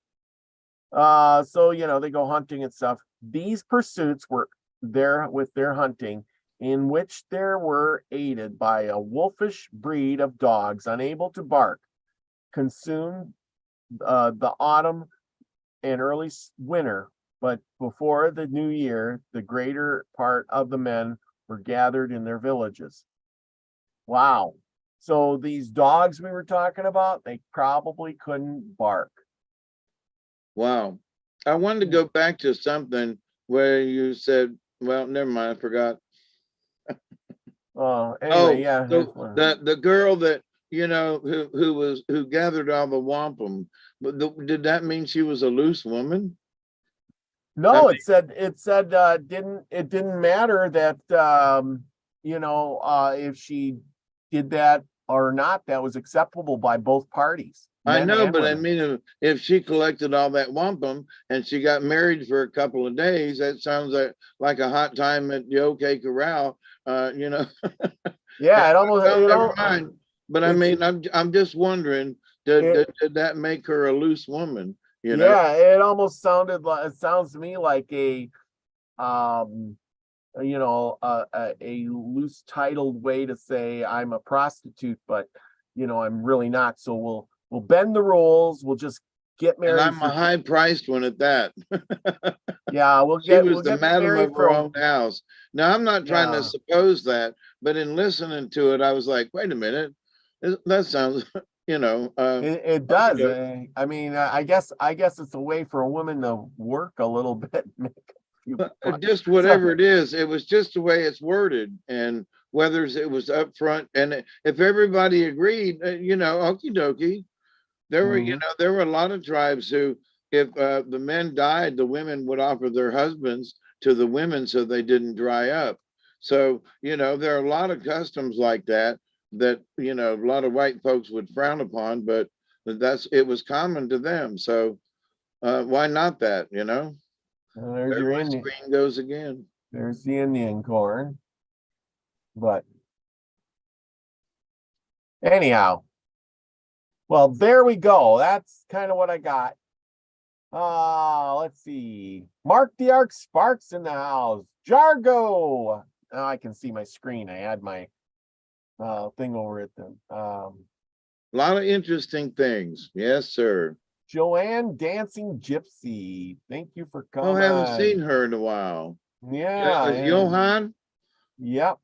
So, they go hunting and stuff. These pursuits were there with their hunting, in which there were aided by a wolfish breed of dogs unable to bark, consumed the autumn and early winter, but before the new year, the greater part of the men were gathered in their villages. Wow. So these dogs we were talking about, they probably couldn't bark. Wow. I wanted to go back to something where you said, well, never mind, I forgot. Anyway, yeah. So the girl that, who gathered all the wampum, did that mean she was a loose woman? No, it said it didn't matter that if she did that or not, that was acceptable by both parties. I know, but women. I mean, if she collected all that wampum and she got married for a couple of days, that sounds like a hot time at the OK Corral. Yeah, it almost. Never mind. But I mean, I'm just wondering, did that make her a loose woman? Yeah, it almost sounds to me like a a loose titled way to say I'm a prostitute, but I'm really not. So we'll bend the rules. We'll just get And married I'm a high priced one at that. yeah, we'll She get was the madam married of her for own house. Now, I'm not trying to yeah. suppose that, but in listening to it, I was like, wait a minute, that sounds, It okey does. doke. I mean, I guess it's a way for a woman to work a little bit, make a few bucks. Just So whatever it is, it was just the way it's worded, and whether it was up front, and if everybody agreed, okie dokie. mhm. There were a lot of tribes who, if the men died, the women would offer their husbands to the women so they didn't dry up. So, there are a lot of customs like that a lot of white folks would frown upon, but it was common to them. So, why not that, There And there's your my Indian. screen goes again. There's the Indian corn. But anyhow, well, there we go. That's kind of what I got. Let's see. Mark the Arc Sparks in the house. Jargo. Now I can see my screen. I had my thing over it then. A lot of interesting things. Yes, sir. Joanne Dancing Gypsy. Thank you for Oh, haven't seen coming. her in a while. Yeah, Is and Johan? yep.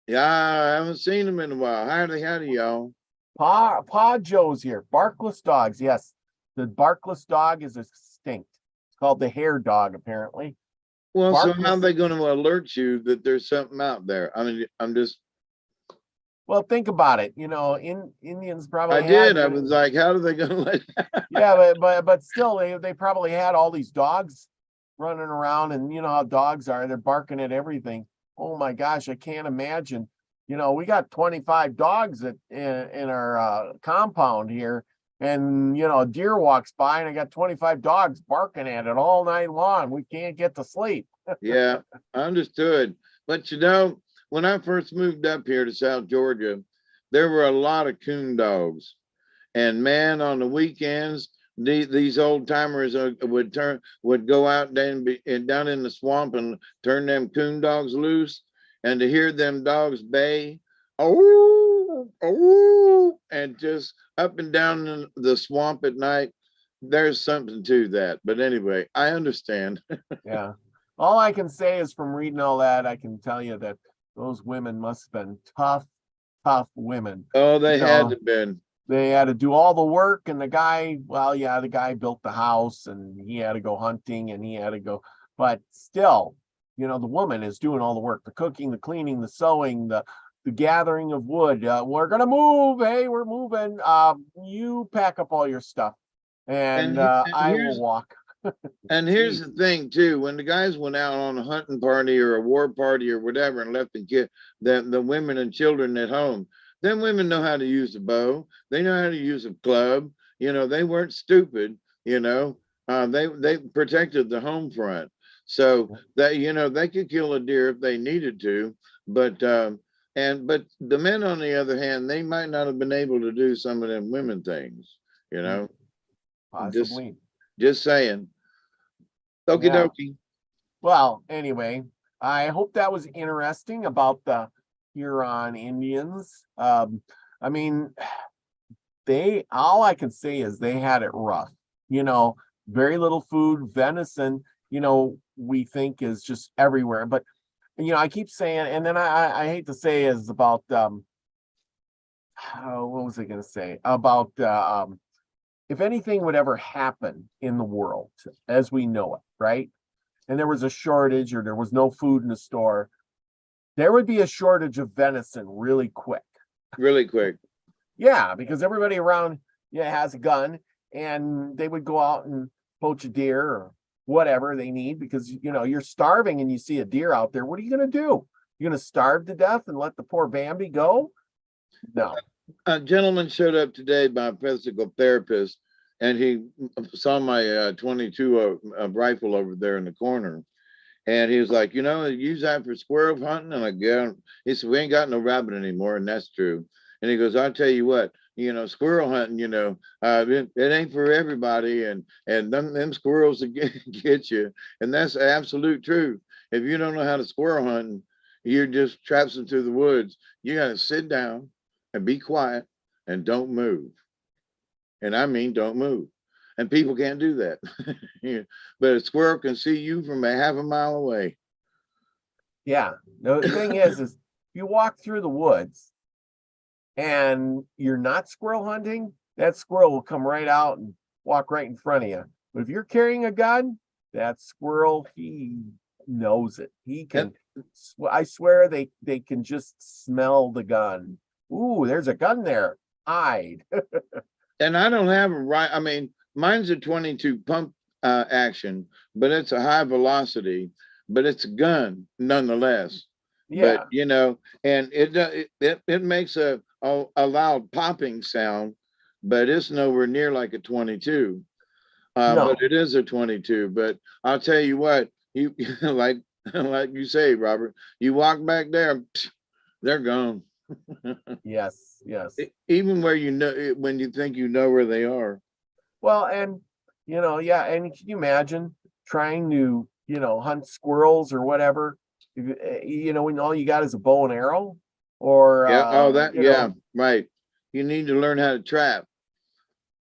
Yeah, I haven't seen him in a while. Howdy, y'all. Pa Joe's here. Barkless dogs. Yes. The barkless dog is extinct. It's called the hair dog, apparently. Well, so how are Barkless. they going to alert you that there's something out there? I mean, Well, think about it. Indians I probably did. had, I was like, how are they going to let? yeah, but still, they probably had all these dogs running around, and you know how dogs are. They're barking at everything. Oh my gosh, I can't imagine. We got 25 dogs in our compound here, and a deer walks by, and I got 25 dogs barking at it all night long. We can't get to sleep. Yeah, I understood. But when I first moved up here to South Georgia, there were a lot of coon dogs. And man, on the weekends, these old timers would go out down in the swamp and turn them coon dogs loose, and to hear them dogs bay, oh, oh, and just up and down in the swamp at night. There's something to that. But anyway, I understand. Yeah. All I can say is from reading all that, I can tell you that those women must have been tough, tough women. Oh, they You had know, to been. they had to do all the work, and the guy, well, yeah, the guy built the house and he had to go hunting and he had to go, but still, the woman is doing all the work, the cooking, the cleaning, the sewing, the gathering of wood. We're gonna move. Hey, we're moving. You pack up all your stuff, and And I will here's walk. And here's Jeez. the thing too, when the guys went out on a hunting party or a war party or whatever and left the women and children at home, then women know how to use a bow. They know how to use a club. They weren't stupid, they protected the home front. So that, they could kill a deer if they needed to, but the men on the other hand, they might not have been able to do some of them women things, you know, just, Possibly. just saying. Okie Yeah. dokie. Well, anyway, I hope that was interesting about the Huron Indians. I mean, all I can say is they had it rough. Very little food, venison, we think is just everywhere. But I keep saying, and then I hate to say is about what was I gonna say? About if anything would ever happen in the world as we know it, right? And there was a shortage or there was no food in the store, there would be a shortage of venison really quick. Really quick. Yeah, because everybody around has a gun, and they would go out and poach a deer or whatever they need, because you're starving and you see a deer out there. What are you going to do? You're going to starve to death and let the poor Bambi go? No. A gentleman showed up today, my physical therapist, and he saw my 22 rifle over there in the corner. And he was like, use that for squirrel hunting. And I go, he said, we ain't got no rabbit anymore. And that's true. And he goes, I'll tell you what, squirrel hunting, it ain't for everybody. And them squirrels will get you. And that's absolute truth. if you don't know how to squirrel hunt, you're just traipsing through the woods. You got to sit down and be quiet and don't move. And I mean, don't move. And people can't do that. Yeah. But a squirrel can see you from a half a mile away. Yeah. No, the thing is you walk through the woods and you're not squirrel hunting, that squirrel will come right out and walk right in front of you. But if you're carrying a gun, that squirrel, he knows it. He can, I swear they can just smell the gun. Ooh, there's a gun there. Hide. And I don't have a right. I mean, mine's a 22 pump action, but it's a high velocity, but it's a gun nonetheless. Yeah. But you know, and it makes a loud popping sound, but it's nowhere near like a 22. No. But it is a 22. But I'll tell you what, you like you say, Robert, you walk back there, they're gone. Yes, yes. Even where you know, when you think you know where they are. Well, and yeah, and can you imagine trying to, hunt squirrels or whatever? When all you got is a bow and arrow, or yeah, right. You need to learn how to trap.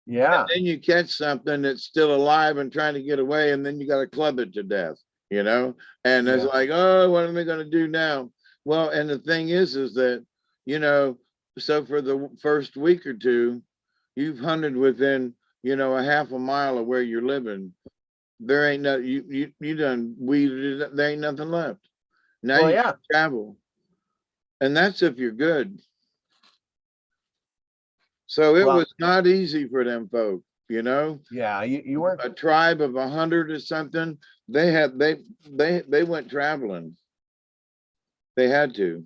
Yeah. And then you catch something that's still alive and trying to get away, and then you got to club it to death, And it's like, oh, what am I going to do now? Well, and the thing is that, so for the first week or two, you've hunted within, a half a mile of where you're living. There ain't no, you done weeded, there ain't nothing left. Now you travel. And that's if you're good. So it was not easy for them folk, Yeah, you weren't a tribe of 100 or something. They went traveling. They had to.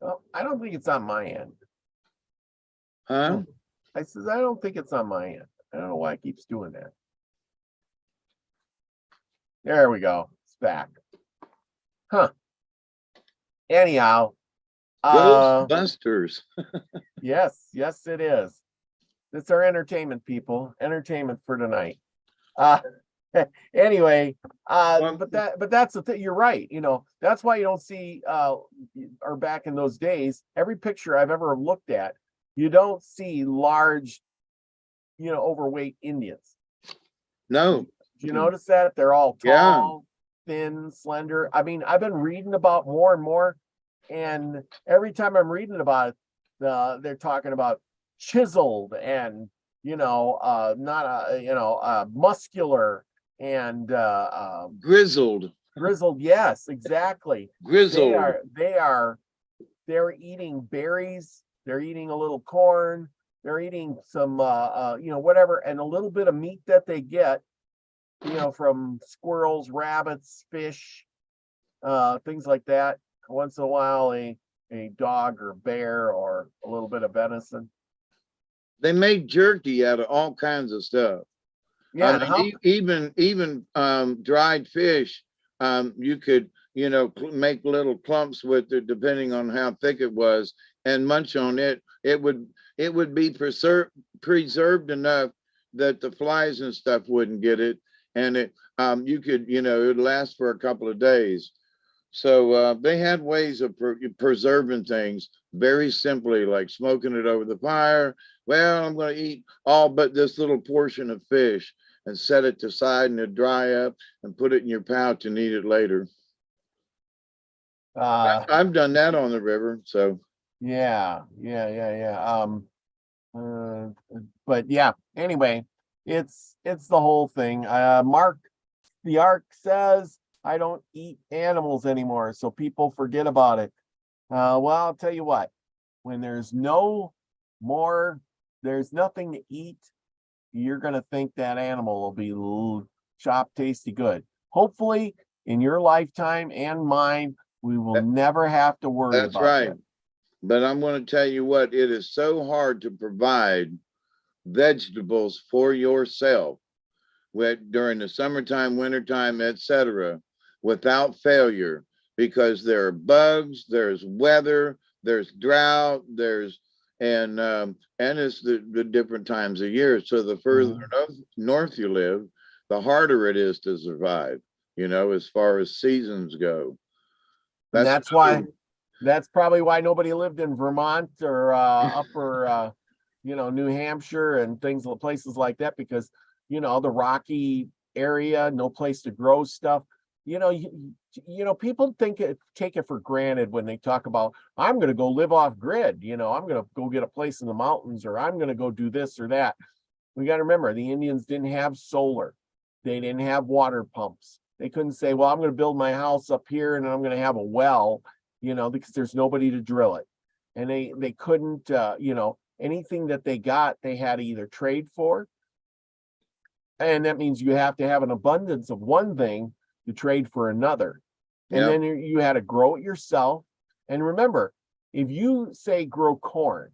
Well, I don't think it's on my end. Huh? I says, I don't think it's on my end. I don't know why it keeps doing that. There we go. It's back. Huh. Anyhow. Ghostbusters. Yes, it is. It's our entertainment, people. Entertainment for tonight. Anyway, but that's the thing. You're right. That's why you don't see or back in those days, every picture I've ever looked at, you don't see large, overweight Indians. No. Do you notice that? They're all tall, thin, slender. I mean, I've been reading about more and more, and every time I'm reading about it, they're talking about chiseled and muscular and grizzled. Yes, exactly. Grizzled. They're eating berries. They're eating a little corn. They're eating some whatever, and a little bit of meat that they get, from squirrels, rabbits, fish, things like that. Once in a while, a dog or bear or a little bit of venison. They made jerky out of all kinds of stuff. Yeah, I mean, even dried fish, you could, make little clumps with it depending on how thick it was, and munch on it. It would be preserved enough that the flies and stuff wouldn't get it, and you could, it would last for a couple of days. So they had ways of preserving things very simply, like smoking it over the fire. Well, I'm going to eat all but this little portion of fish and set it to side and it dry up and put it in your pouch and eat it later. I've done that on the river. So yeah. But yeah, anyway, it's the whole thing. Mark the Ark says, I don't eat animals anymore, so people forget about it. Well, I'll tell you what, when there's nothing to eat, you're going to think that animal will be chopped tasty good. Hopefully, in your lifetime and mine, we will never have to worry about that. That's right. But I'm going to tell you what, it is so hard to provide vegetables for yourself during the summertime, wintertime, etc., without failure, because there are bugs, there's weather, there's drought, and it's the different times of year. So the further north you live, the harder it is to survive, you know, as far as seasons go. And that's probably why nobody lived in Vermont or upper New Hampshire and places like that, because the rocky area, no place to grow stuff. People take it for granted when they talk about, I'm going to go live off grid, I'm going to go get a place in the mountains, or I'm going to go do this or that. We got to remember, the Indians didn't have solar. They didn't have water pumps. They couldn't say, well, I'm going to build my house up here and I'm going to have a well, because there's nobody to drill it. And they couldn't, anything that they got, they had to either trade for. And that means you have to have an abundance of one thing to trade for another. And then you had to grow it yourself. And remember, if you say grow corn,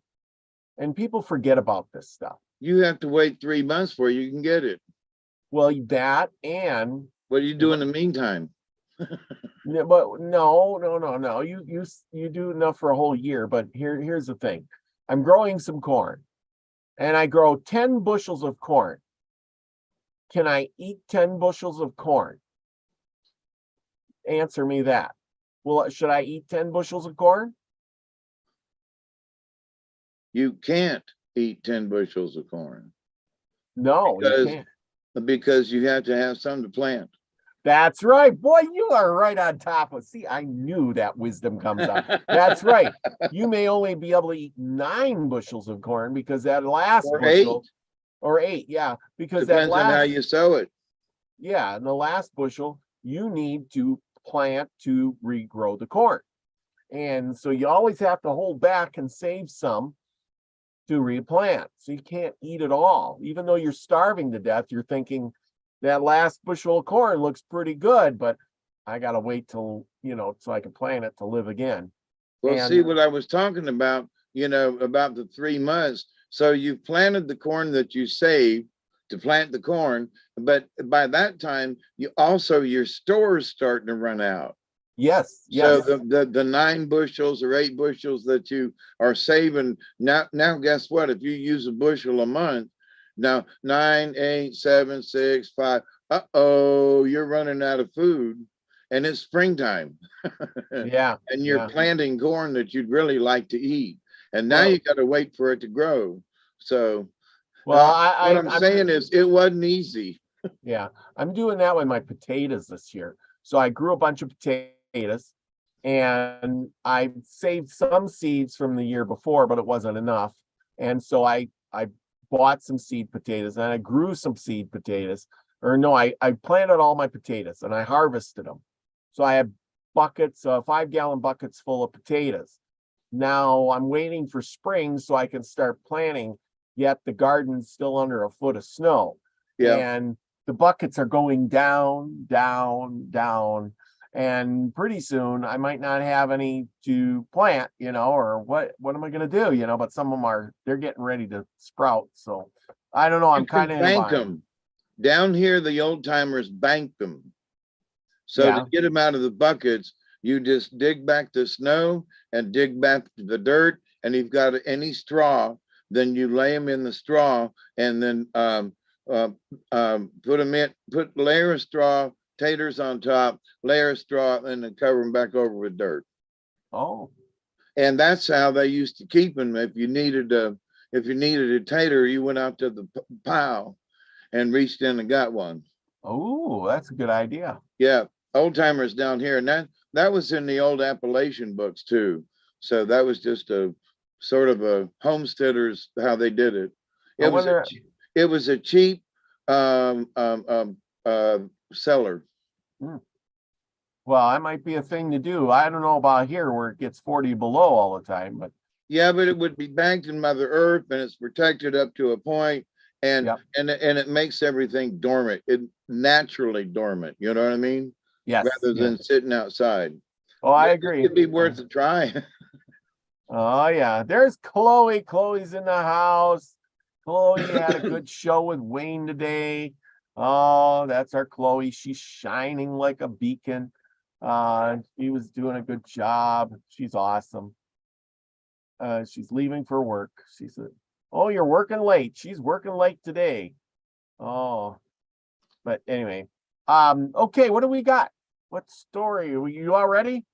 and people forget about this stuff, you have to wait 3 months before you can get it. Well, that, and what do you do in the meantime? But no. You do enough for a whole year. But here's the thing. I'm growing some corn, and I grow 10 bushels of corn. Can I eat 10 bushels of corn? Answer me that. Well, should I eat 10 bushels of corn? You can't eat 10 bushels of corn. No, you can't. Because you have to have some to plant. That's right. Boy, you are right on top of. See, I knew that wisdom comes out. That's right. You may only be able to eat 9 bushels of corn, because that last bushel, or 8, yeah, because depends on how you sow it. Yeah, and the last bushel, you need to plant to regrow the corn. And so you always have to hold back and save some to replant. So you can't eat it all. Even though you're starving to death, you're thinking, that last bushel of corn looks pretty good, but I got to wait till, so I can plant it to live again. Well, see what I was talking about, about the 3 months. So you've planted the corn that you saved to plant the corn, but by that time, your store's starting to run out. Yes. So the 9 bushels or 8 bushels that you are saving now, guess what? If you use a bushel a month, now 9, 8, 7, 6, 5, you're running out of food, and it's springtime. Yeah. And you're planting corn that you'd really like to eat, and now you got to wait for it to grow. So what I'm saying is, it wasn't easy. Yeah, I'm doing that with my potatoes this year. So I grew a bunch of potatoes, and I saved some seeds from the year before, but it wasn't enough. And so I bought some seed potatoes, and I grew some seed potatoes. Or no, I planted all my potatoes and I harvested them. So I have buckets, 5-gallon buckets full of potatoes. Now I'm waiting for spring so I can start planting, yet the garden's still under a foot of snow. Yeah. And the buckets are going down, down, down. And pretty soon I might not have any to plant, or what am I going to do? But some of them they're getting ready to sprout. So I don't know. I'm kind of bank them down here. The old timers bank them. So to get them out of the buckets, you just dig back the snow and dig back the dirt. And you've got any straw, then you lay them in the straw, and then put layer of straw, taters on top, layer of straw, and then cover them back over with dirt. Oh. And that's how they used to keep them. If you needed a tater, you went out to the pile and reached in and got one. Oh, that's a good idea. Yeah, old timers down here, and that was in the old Appalachian books too. So that was just a sort of a homesteaders how they did it. It was a cheap seller. Well, that might be a thing to do. I don't know about here where it gets 40 below all the time, but yeah, but it would be banked in Mother Earth, and it's protected up to a point, and it makes everything dormant. It naturally dormant. You know what I mean? Yes. Rather than sitting outside. Oh, I agree. It'd be worth a try. Oh yeah, there's Chloe. Chloe's in the house. Chloe had a good show with Wayne today. Oh, that's our Chloe. She's shining like a beacon. She was doing a good job. She's awesome. She's leaving for work. She said, "Oh, you're working late." She's working late today. Oh, But anyway, okay, what do we got? What story? Are you all ready?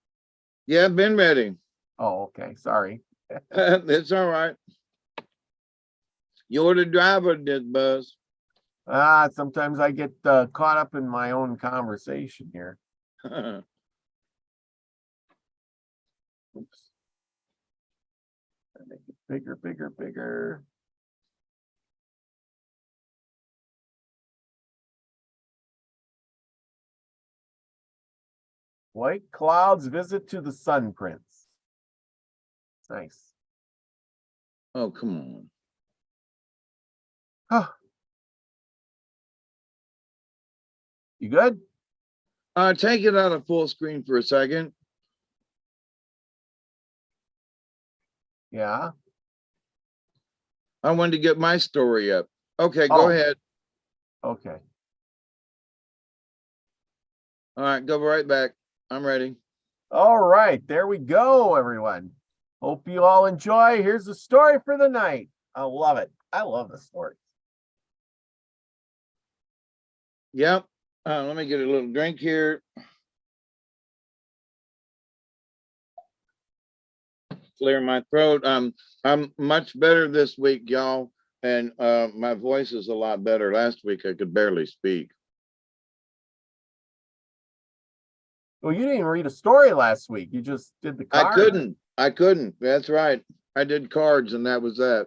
Yeah, I've been ready. Oh, okay. Sorry. It's all right. You're the driver, did Buzz. Sometimes I get caught up in my own conversation here. Oops. Make it bigger, bigger, bigger. White clouds visit to the sun prince. Nice. Oh, come on. Huh. You good? Take it out of full screen for a second. Yeah. I wanted to get my story up. Okay, Oh. go ahead. Okay. All right, go right back. I'm ready. All right, there we go, everyone. Hope you all enjoy. Here's the story for the night. I love it. I love the story. Yep. Let me get a little drink here. Clear my throat. I'm much better this week, y'all, and my voice is a lot better. Last week I could barely speak. Well, you didn't read a story last week. You just did the card. I couldn't. That's right. I did cards, and that was that.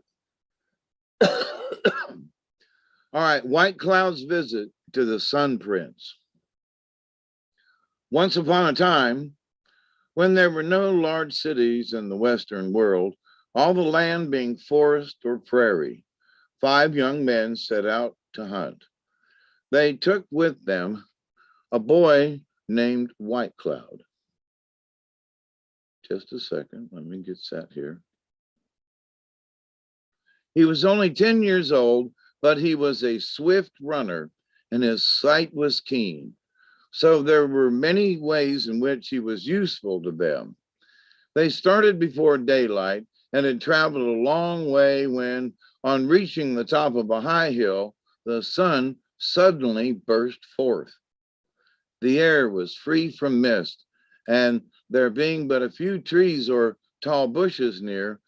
All right. White Cloud's visit to the Sun Prince. Once upon a time, when there were no large cities in the Western world, all the land being forest or prairie, 5 young men set out to hunt. They took with them a boy named White Cloud. Just a second, let me get set here. He was only 10 years old, but he was a swift runner and his sight was keen. So there were many ways in which he was useful to them. They started before daylight and had traveled a long way when, on reaching the top of a high hill, the sun suddenly burst forth. The air was free from mist, and there being but a few trees or tall bushes near,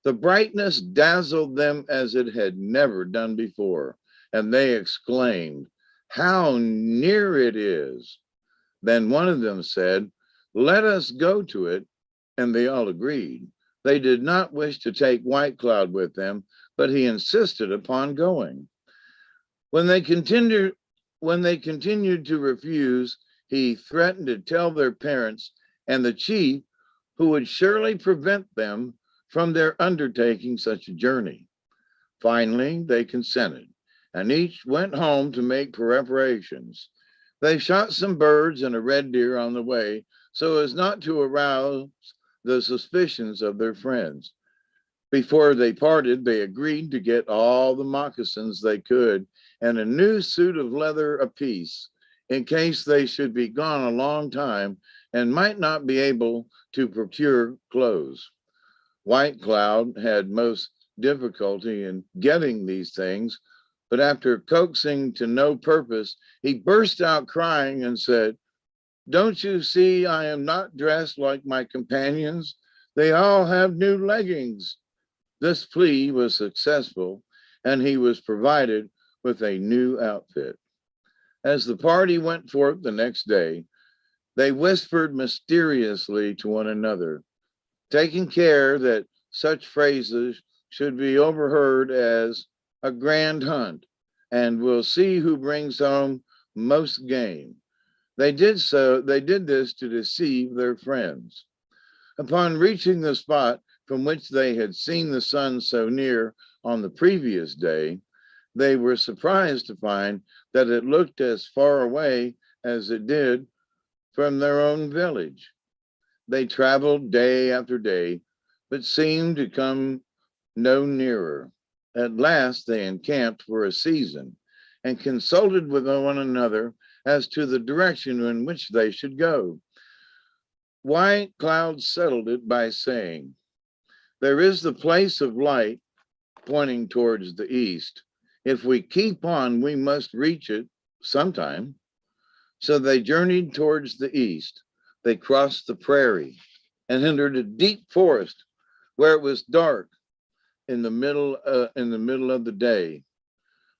the brightness dazzled them as it had never done before, and they exclaimed, "How near it is!" Then one of them said, "Let us go to it," and they all agreed. They did not wish to take White Cloud with them, but he insisted upon going. When they continued to refuse, he threatened to tell their parents and the chief, who would surely prevent them from their undertaking such a journey. Finally, they consented, and each went home to make preparations. They shot some birds and a red deer on the way so as not to arouse the suspicions of their friends. Before they parted, they agreed to get all the moccasins they could and a new suit of leather apiece in case they should be gone a long time and might not be able to procure clothes. White Cloud had most difficulty in getting these things, but after coaxing to no purpose, he burst out crying and said, "Don't you see I am not dressed like my companions? They all have new leggings." This plea was successful, and he was provided with a new outfit. As the party went forth the next day, they whispered mysteriously to one another, taking care that such phrases should be overheard as "a grand hunt," and "we'll see who brings home most game." They did this to deceive their friends. Upon reaching the spot from which they had seen the sun so near on the previous day, they were surprised to find that it looked as far away as it did from their own village. They traveled day after day, but seemed to come no nearer. At last they encamped for a season and consulted with one another as to the direction in which they should go. White Cloud settled it by saying, "There is the place of light," pointing towards the east. "If we keep on, we must reach it sometime. So they journeyed towards the east. They crossed the prairie and entered a deep forest where it was dark in the middle of the day,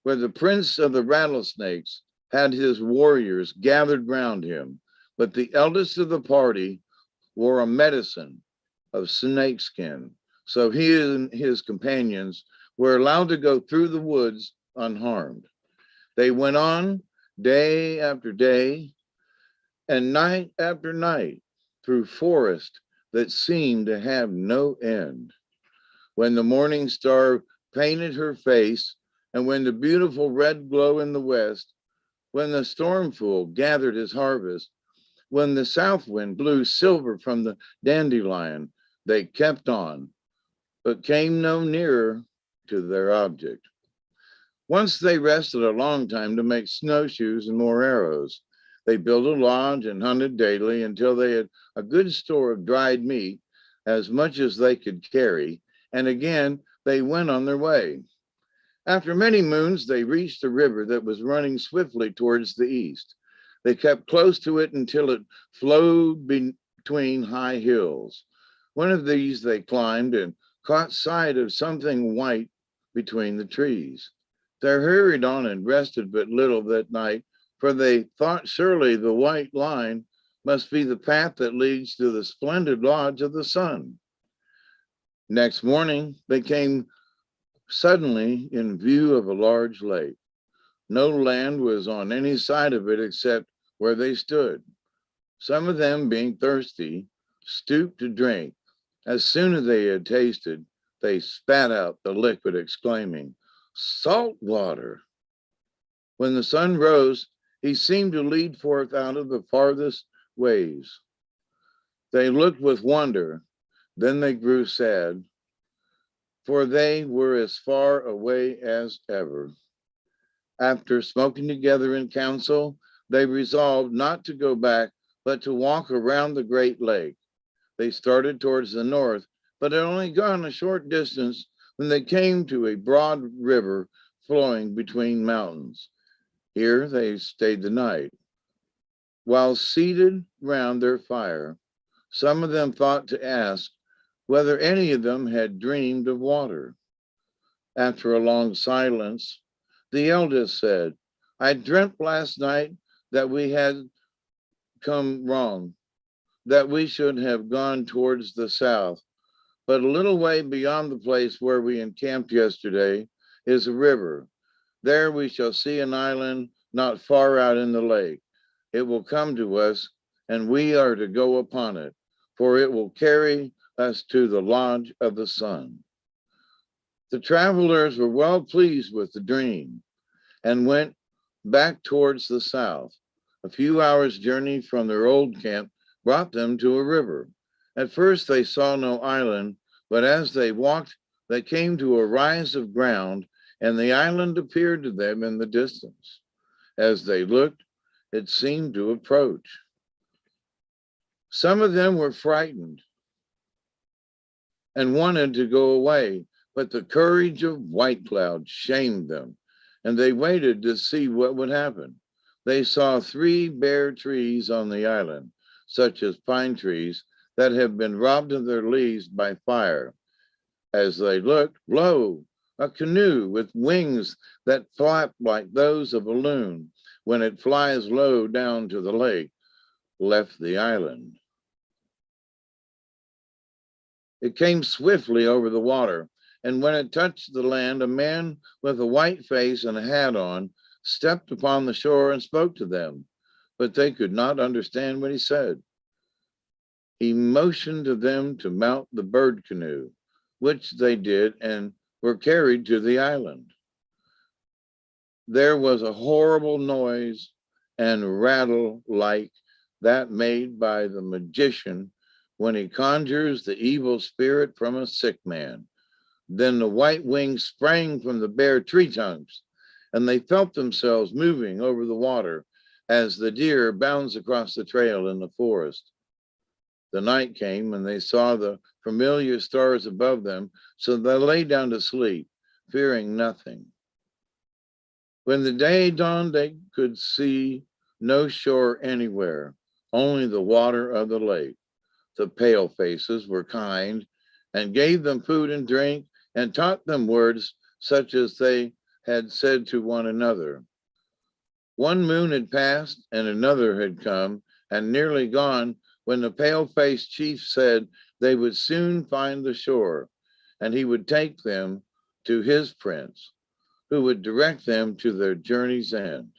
where the prince of the rattlesnakes had his warriors gathered round him. But the eldest of the party wore a medicine of snakeskin. So he and his companions were allowed to go through the woods unharmed. They went on day after day and night after night through forest that seemed to have no end. When the morning star painted her face, and when the beautiful red glow in the west, when the storm fool gathered his harvest, when the south wind blew silver from the dandelion, they kept on, but came no nearer to their object. Once they rested a long time to make snowshoes and more arrows. They built a lodge and hunted daily until they had a good store of dried meat, as much as they could carry, and again they went on their way. After many moons, they reached a river that was running swiftly towards the east. They kept close to it until it flowed between high hills. One of these they climbed and caught sight of something white between the trees. They hurried on and rested but little that night, for they thought surely the white line must be the path that leads to the splendid lodge of the sun. Next morning, they came suddenly in view of a large lake. No land was on any side of it except where they stood. Some of them, being thirsty, stooped to drink. As soon as they had tasted, they spat out the liquid, exclaiming, "Salt water!" When the sun rose, he seemed to lead forth out of the farthest ways. They looked with wonder, then they grew sad, for they were as far away as ever. After smoking together in council, they resolved not to go back, but to walk around the great lake. They started towards the north, but had only gone a short distance when they came to a broad river flowing between mountains. Here they stayed the night. While seated round their fire, some of them thought to ask whether any of them had dreamed of water. After a long silence, the eldest said, "I dreamt last night that we had come wrong, that we should have gone towards the south. But a little way beyond the place where we encamped yesterday is a river. There we shall see an island not far out in the lake. It will come to us, and we are to go upon it, for it will carry us to the lodge of the sun." The travelers were well pleased with the dream and went back towards the south. A few hours' journey from their old camp brought them to a river. At first they saw no island, but as they walked, they came to a rise of ground, and the island appeared to them in the distance. As they looked, it seemed to approach. Some of them were frightened and wanted to go away, but the courage of White Cloud shamed them, and they waited to see what would happen. They saw 3 bare trees on the island, such as pine trees that have been robbed of their leaves by fire. As they looked, lo, a canoe with wings that flap like those of a loon when it flies low down to the lake, left the island. It came swiftly over the water, and when it touched the land, a man with a white face and a hat on stepped upon the shore and spoke to them, but they could not understand what he said. He motioned to them to mount the bird canoe, which they did and were carried to the island. There was a horrible noise and rattle like that made by the magician when he conjures the evil spirit from a sick man. Then the white wings sprang from the bare tree trunks, and they felt themselves moving over the water as the deer bounds across the trail in the forest. The night came, and they saw the familiar stars above them, so they lay down to sleep, fearing nothing. When the day dawned, they could see no shore anywhere, only the water of the lake. The pale faces were kind and gave them food and drink and taught them words such as they had said to one another. One moon had passed and another had come and nearly gone when the pale faced chief said they would soon find the shore and he would take them to his prince, who would direct them to their journey's end.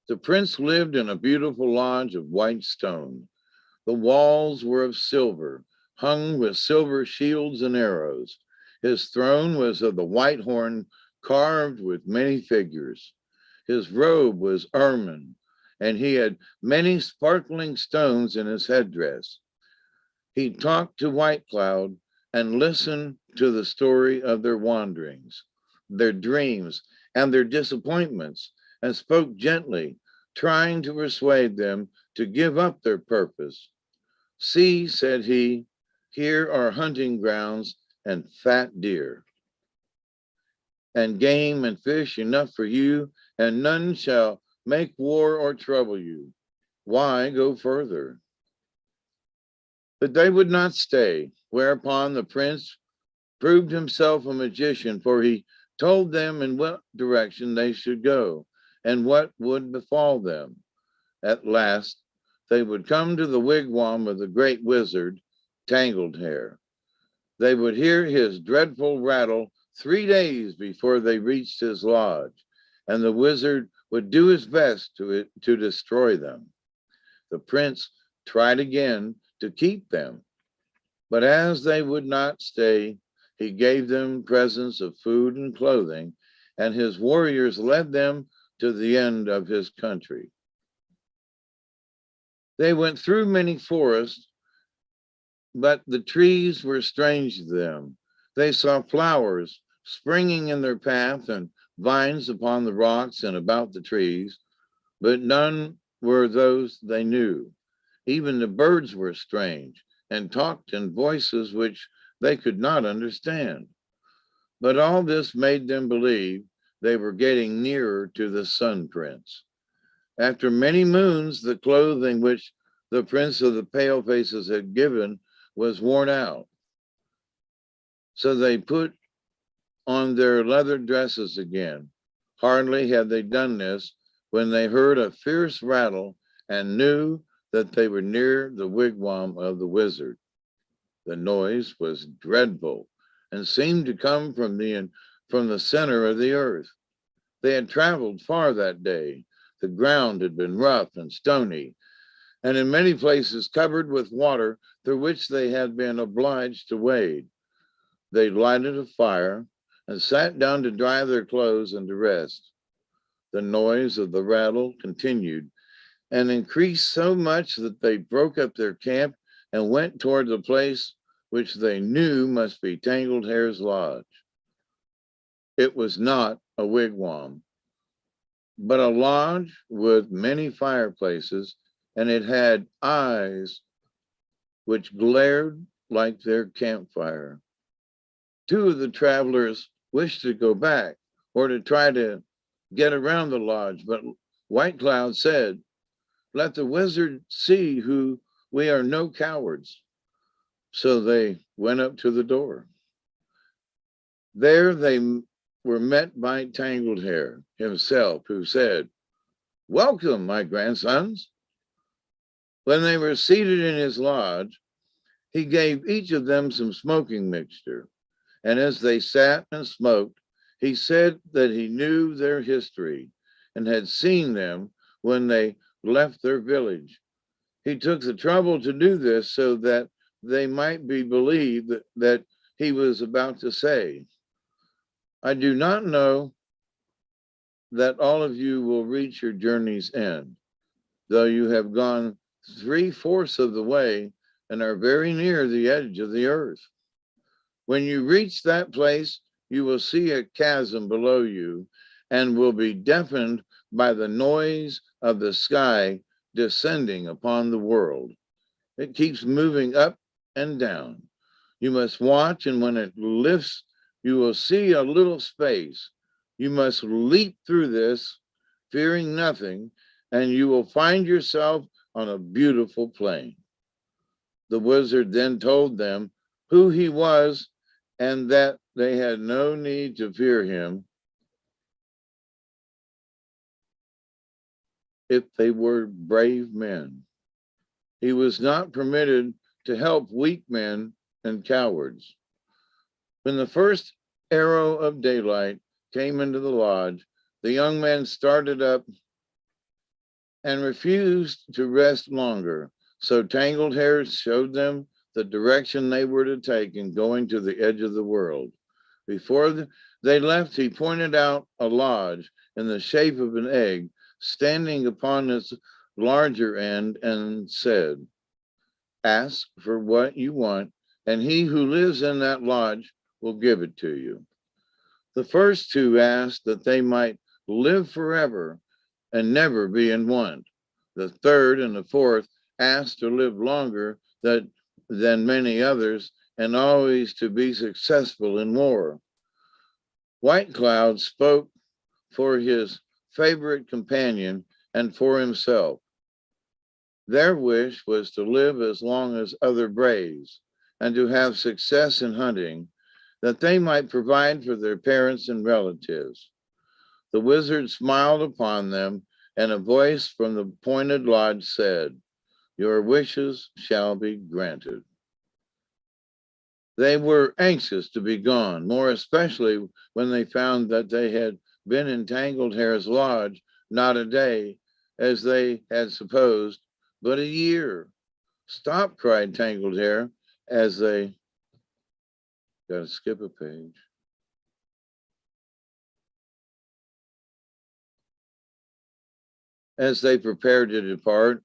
The prince lived in a beautiful lodge of white stone. The walls were of silver, hung with silver shields and arrows. His throne was of the white horn, carved with many figures. His robe was ermine, and he had many sparkling stones in his headdress. He talked to White Cloud and listened to the story of their wanderings, their dreams, and their disappointments, and spoke gently, trying to persuade them to give up their purpose. See, said he, here are hunting grounds and fat deer, and game and fish enough for you, and none shall make war or trouble you. Why go further? But they would not stay, whereupon the prince proved himself a magician, for he told them in what direction they should go and what would befall them. At last, they would come to the wigwam of the great wizard, Tangled Hair. They would hear his dreadful rattle 3 days before they reached his lodge, and the wizard would do his best to destroy them. The prince tried again to keep them, but as they would not stay, he gave them presents of food and clothing, and his warriors led them to the end of his country. They went through many forests, but the trees were strange to them. They saw flowers springing in their path and vines upon the rocks and about the trees, but none were those they knew. Even the birds were strange and talked in voices which they could not understand. But all this made them believe they were getting nearer to the Sun Prince. After many moons, the clothing which the Prince of the Pale Faces had given was worn out. So they put on their leather dresses again. Hardly had they done this when they heard a fierce rattle and knew that they were near the wigwam of the wizard. The noise was dreadful and seemed to come from the center of the earth. They had traveled far that day. The ground had been rough and stony, and in many places covered with water through which they had been obliged to wade. They lighted a fire and sat down to dry their clothes and to rest. The noise of the rattle continued and increased so much that they broke up their camp and went toward the place which they knew must be Tangled Hair's lodge. It was not a wigwam, but a lodge with many fireplaces, and it had eyes which glared like their campfire. Two of the travelers wished to go back or to try to get around the lodge, but White Cloud said, let the wizard see who we are no cowards. So they went up to the door. There they were met by Tangled Hair himself, who said, welcome, my grandsons. When they were seated in his lodge, he gave each of them some smoking mixture. And as they sat and smoked, he said that he knew their history and had seen them when they left their village. He took the trouble to do this so that they might be believed that he was about to say, I do not know that all of you will reach your journey's end, though you have gone 3/4 of the way and are very near the edge of the earth. When you reach that place, you will see a chasm below you and will be deafened by the noise of the sky descending upon the world. It keeps moving up and down. You must watch, and when it lifts You will see a little space. You must leap through this, fearing nothing, and you will find yourself on a beautiful plain. The wizard then told them who he was and that they had no need to fear him if they were brave men. He was not permitted to help weak men and cowards. When the first arrow of daylight came into the lodge, the young men started up and refused to rest longer. So Tangled Hair showed them the direction they were to take in going to the edge of the world. Before they left, he pointed out a lodge in the shape of an egg standing upon its larger end and said, "Ask for what you want, and he who lives in that lodge will give it to you." The first two asked that they might live forever and never be in want. The third and the fourth asked to live longer than many others and always to be successful in war. White Cloud spoke for his favorite companion and for himself. Their wish was to live as long as other braves and to have success in hunting, that they might provide for their parents and relatives. The wizard smiled upon them, and a voice from the pointed lodge said, "Your wishes shall be granted." They were anxious to be gone, more especially when they found that they had been in Tangled Hair's lodge not a day, as they had supposed, but a year. "Stop," cried Tangled Hair, as they gotta skip a page. As they prepared to depart,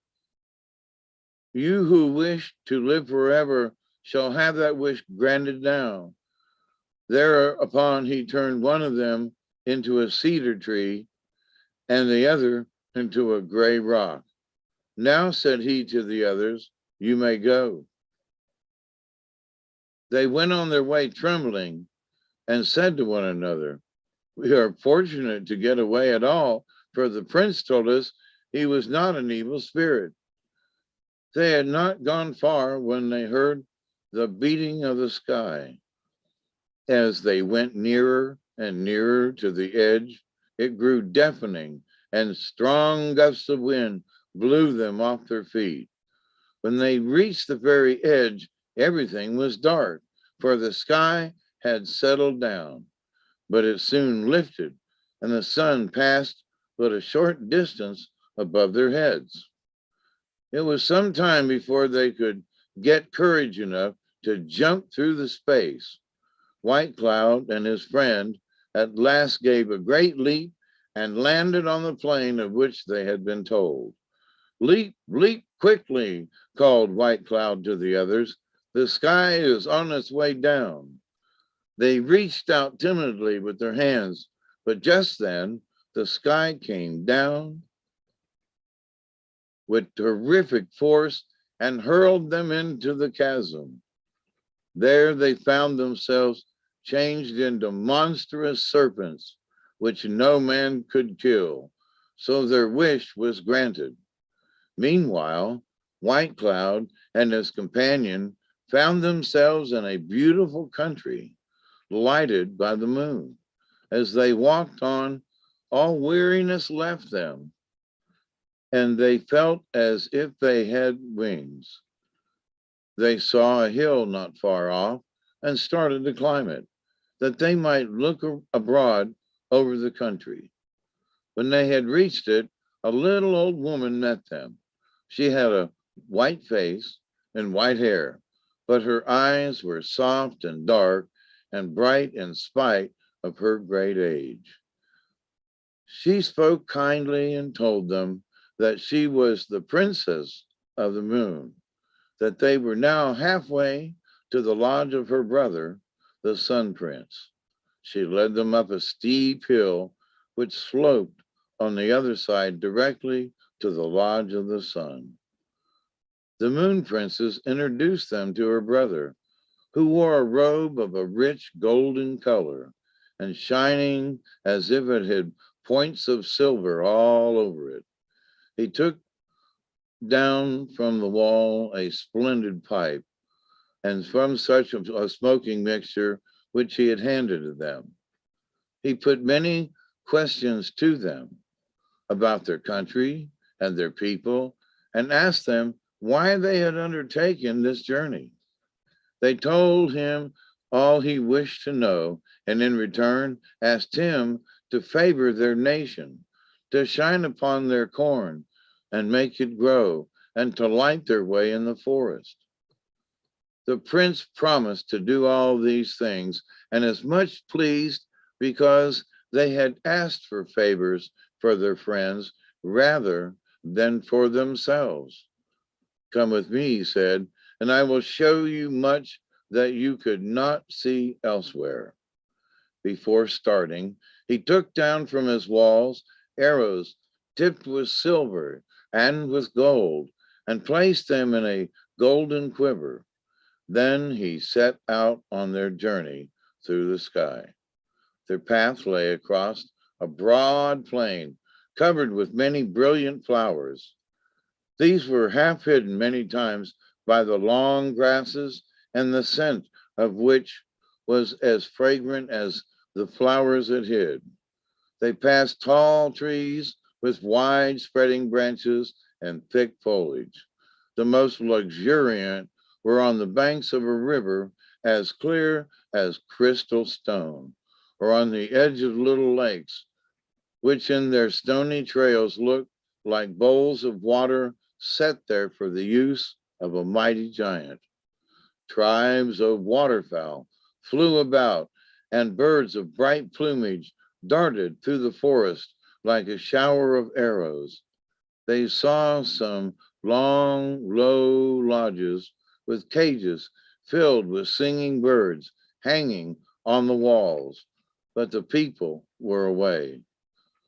"You who wish to live forever shall have that wish granted now." Thereupon he turned one of them into a cedar tree and the other into a gray rock. "Now," said he to the others, "you may go." They went on their way trembling and said to one another, "We are fortunate to get away at all, for the prince told us he was not an evil spirit." They had not gone far when they heard the beating of the sky. As they went nearer and nearer to the edge, it grew deafening, and strong gusts of wind blew them off their feet. When they reached the very edge, everything was dark, for the sky had settled down. But it soon lifted, and the sun passed but a short distance above their heads. It was some time before they could get courage enough to jump through the space. White Cloud and his friend at last gave a great leap and landed on the plain of which they had been told. "Leap, leap quickly," called White Cloud to the others. "The sky is on its way down." They reached out timidly with their hands, but just then the sky came down with terrific force and hurled them into the chasm. There they found themselves changed into monstrous serpents, which no man could kill, so their wish was granted. Meanwhile, White Cloud and his companion found themselves in a beautiful country, lighted by the moon. As they walked on, all weariness left them, and they felt as if they had wings. They saw a hill not far off and started to climb it, that they might look abroad over the country. When they had reached it, a little old woman met them. She had a white face and white hair, but her eyes were soft and dark and bright in spite of her great age. She spoke kindly and told them that she was the princess of the moon, that they were now halfway to the lodge of her brother, the Sun Prince. She led them up a steep hill which sloped on the other side directly to the lodge of the sun. The Moon Princess introduced them to her brother, who wore a robe of a rich golden color and shining as if it had points of silver all over it. He took down from the wall a splendid pipe, and from such a smoking mixture which he had handed to them. He put many questions to them about their country and their people, and asked them why they had undertaken this journey. They told him all he wished to know, and in return asked him to favor their nation, to shine upon their corn and make it grow, and to light their way in the forest. The prince promised to do all these things, and is much pleased because they had asked for favors for their friends rather than for themselves. Come with me, he said, and I will show you much that you could not see elsewhere. Before starting, he took down from his walls arrows tipped with silver and with gold, and placed them in a golden quiver. Then he set out on their journey through the sky. Their path lay across a broad plain covered with many brilliant flowers. These were half hidden many times by the long grasses, and the scent of which was as fragrant as the flowers it hid. They passed tall trees with wide spreading branches and thick foliage. The most luxuriant were on the banks of a river as clear as crystal stone, or on the edge of little lakes, which in their stony trails looked like bowls of water set there for the use of a mighty giant. Tribes of waterfowl flew about, and birds of bright plumage darted through the forest like a shower of arrows. They saw some long, low lodges with cages filled with singing birds hanging on the walls, but the people were away.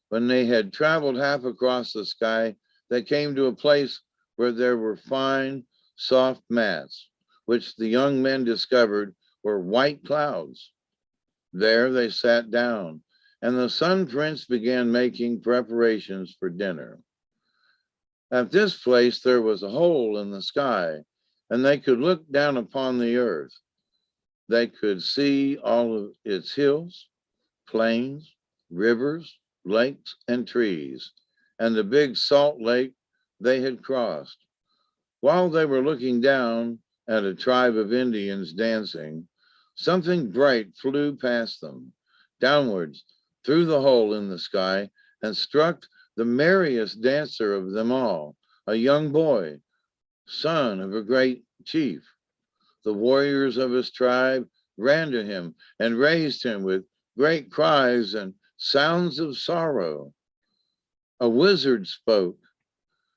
When they had traveled half across the sky, they came to a place where there were fine, soft mats, which the young men discovered were white clouds. There they sat down, and the Sun Prince began making preparations for dinner. At this place there was a hole in the sky, and they could look down upon the earth. They could see all of its hills, plains, rivers, lakes, and trees, and the big salt lake they had crossed. While they were looking down at a tribe of Indians dancing, something bright flew past them, downwards through the hole in the sky, and struck the merriest dancer of them all, a young boy, son of a great chief. The warriors of his tribe ran to him and raised him with great cries and sounds of sorrow. A wizard spoke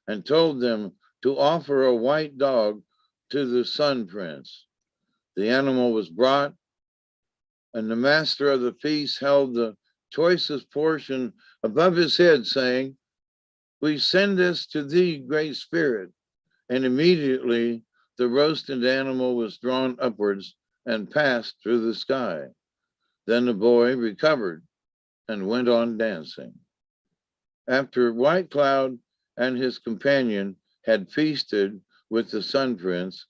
and told them to offer a white dog to the Sun Prince. The animal was brought, and the master of the feast held the choicest portion above his head, saying, "We send this to thee, great spirit." And immediately the roasted animal was drawn upwards and passed through the sky. Then the boy recovered and went on dancing. After White Cloud and his companion had feasted with the Sun Prince,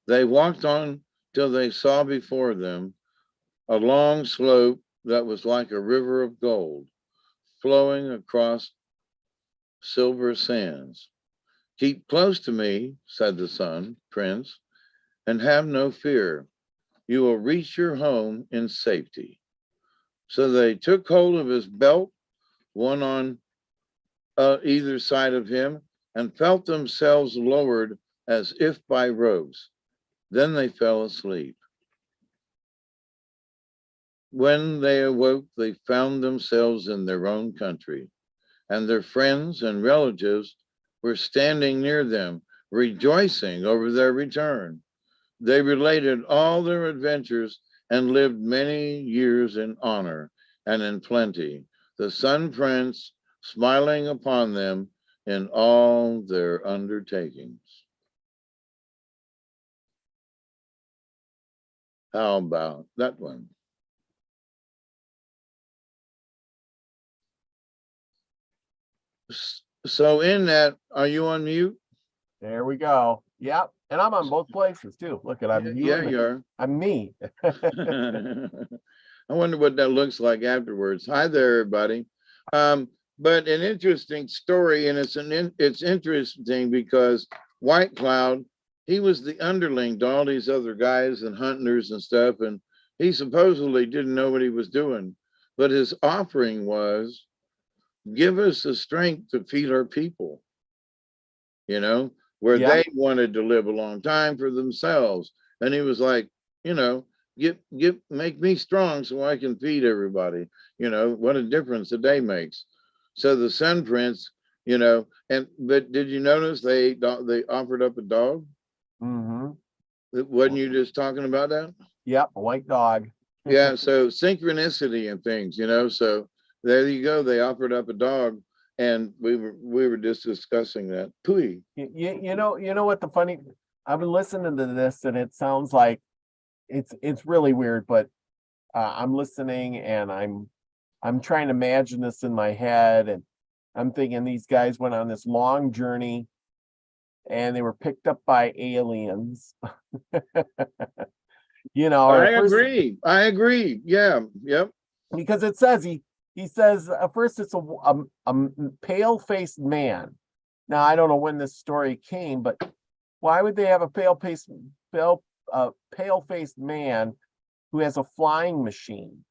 they walked on till they saw before them a long slope that was like a river of gold, flowing across silver sands. "Keep close to me," said the Sun Prince, "and have no fear. You will reach your home in safety." So they took hold of his belt, one on either side of him, and felt themselves lowered as if by ropes. Then they fell asleep. When they awoke, they found themselves in their own country, and their friends and relatives were standing near them, rejoicing over their return. They related all their adventures and lived many years in honor and in plenty, the Sun Prince smiling upon them in all their undertakings. How about that one? So in that, are you on mute? There we go. Yep. And I'm on both places too. Look at I'm you. Yeah, you are. I'm me. I wonder what that looks like afterwards. Hi there, everybody. But an interesting story, and it's interesting because White Cloud, he was the underling to all these other guys and hunters and stuff, and he supposedly didn't know what he was doing. But his offering was, give us the strength to feed our people, you know, where Yeah. they wanted to live a long time for themselves. And he was like, you know, make me strong so I can feed everybody. You know, what a difference a day makes. So the Sun Prince, you know, but did you notice they offered up a dog? Mm-hmm. Wasn't you just talking about that? Yep, a white dog. Yeah, so synchronicity and things, you know. So there you go. They offered up a dog, and we were just discussing that. Pooey. You know what the funny, I've been listening to this and it sounds like it's really weird, but I'm listening and I'm trying to imagine this in my head, and I'm thinking these guys went on this long journey and they were picked up by aliens. You know, I agree. Yeah. Yep. because it says he says first it's a pale-faced man. Now I don't know when this story came, but why would they have a pale-faced man who has a flying machine?